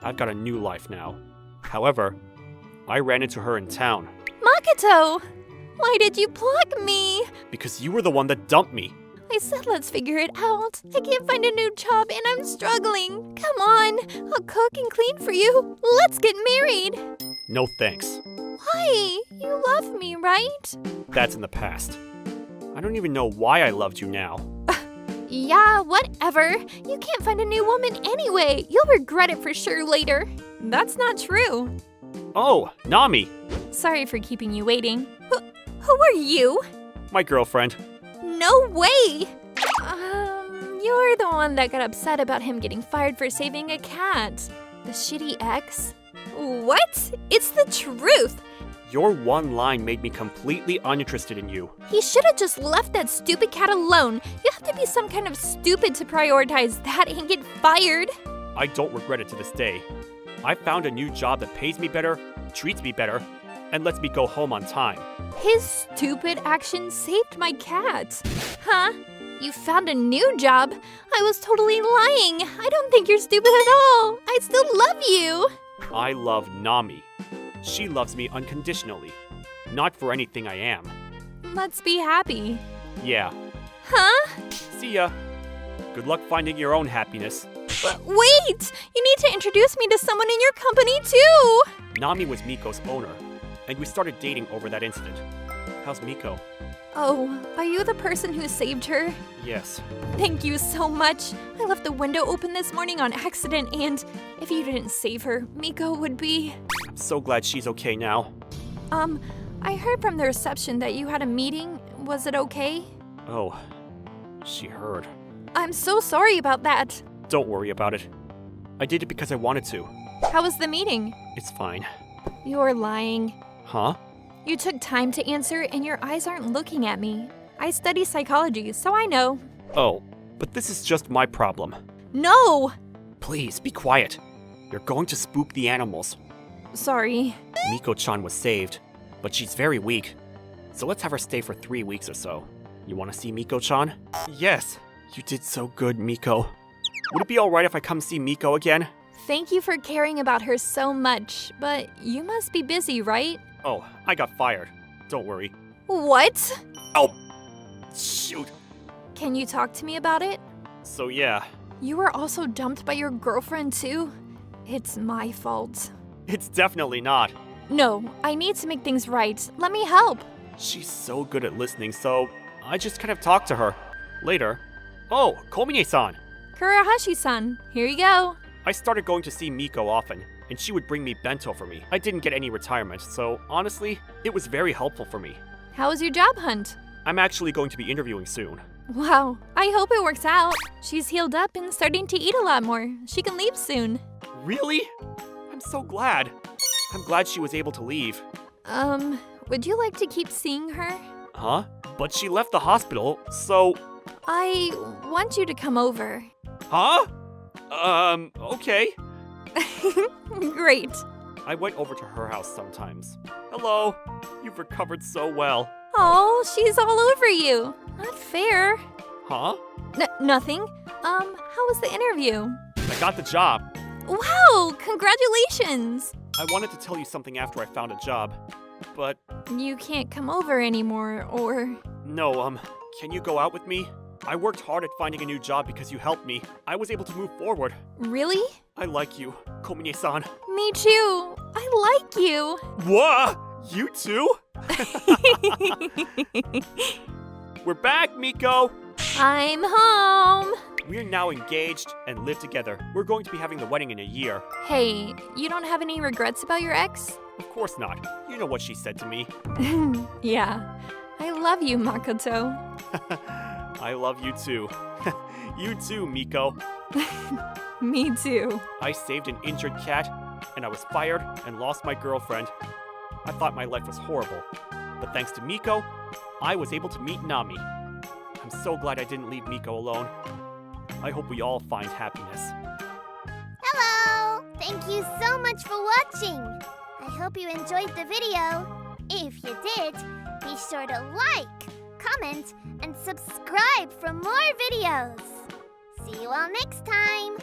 I've got a new life now. However, I ran into her in town. Makoto! Why did you block me? Because you were the one that dumped me. I said let's figure it out. I can't find a new job and I'm struggling. Come on, I'll cook and clean for you. Let's get married. No thanks. Why? You love me, right? That's in the past. I don't even know why I loved you now. Yeah, whatever. You can't find a new woman anyway. You'll regret it for sure later. That's not true. Oh, Nami. Sorry for keeping you waiting. Who are you? My girlfriend. No way! You're the one that got upset about him getting fired for saving a cat. The shitty ex? What? It's the truth! Your one line made me completely uninterested in you. He should have just left that stupid cat alone. You have to be some kind of stupid to prioritize that and get fired. I don't regret it to this day. I found a new job that pays me better, treats me better, and lets me go home on time. His stupid action saved my cat. Huh? You found a new job? I was totally lying. I don't think you're stupid at all. I still love you. I love Nami. She loves me unconditionally. Not for anything I am. Let's be happy. Yeah. Huh? See ya. Good luck finding your own happiness. Wait! You need to introduce me to someone in your company too! Nami was Miko's owner, and we started dating over that incident. How's Miko? Oh, are you the person who saved her? Yes. Thank you so much. I left the window open this morning on accident, and if you didn't save her, Miko would be... I'm so glad she's okay now. I heard from the reception that you had a meeting. Was it okay? Oh, she heard. I'm so sorry about that. Don't worry about it. I did it because I wanted to. How was the meeting? It's fine. You're lying. Huh? You took time to answer and your eyes aren't looking at me. I study psychology, so I know. Oh, but this is just my problem. No! Please, be quiet. You're going to spook the animals. Sorry. Miko-chan was saved, but she's very weak. So let's have her stay for 3 weeks or so. You want to see Miko-chan? Yes. You did so good, Miko. Would it be alright if I come see Miko again? Thank you for caring about her so much, but you must be busy, right? Oh, I got fired. Don't worry. What? Oh! Shoot. Can you talk to me about it? So yeah, You were also dumped by your girlfriend too? It's my fault. it's definitely not. No, I need to make things right. Let me help. She's so good at listening, so I just kind of talked to her. Later. Oh, Komine-san! Kurahashi-san, here you go. I started going to see Miko often, and she would bring me bento for me. I didn't get any retirement, so honestly, it was very helpful for me. How was your job hunt? I'm actually going to be interviewing soon. Wow, I hope it works out. She's healed up and starting to eat a lot more. She can leave soon. Really? I'm so glad. I'm glad she was able to leave. Would you like to keep seeing her? Huh? But she left the hospital, so... I want you to come over. Huh? Okay. Great. I went over to her house sometimes. Hello. You've recovered so well. Oh, she's all over you. Not fair. Huh? Nothing. How was the interview? I got the job. Wow, congratulations. I wanted to tell you something after I found a job, but You can't come over anymore, or... no, can you go out with me? I worked hard at finding a new job because you helped me. I was able to move forward. Really? I like you, Komine-san. Me too. I like you. What? You too? We're back, Miko! I'm home. We're now engaged and live together. We're going to be having the wedding in a year. Hey, you don't have any regrets about your ex? Of course not. You know what she said to me. Yeah. I love you, Makoto. I love you too. You too, Miko. Me too. I saved an injured cat, and I was fired and lost my girlfriend. I thought my life was horrible. But thanks to Miko, I was able to meet Nami. I'm so glad I didn't leave Miko alone. I hope we all find happiness. Hello! Thank you so much for watching. I hope you enjoyed the video. If you did, be sure to like, comment, and subscribe for more videos. See you all next time.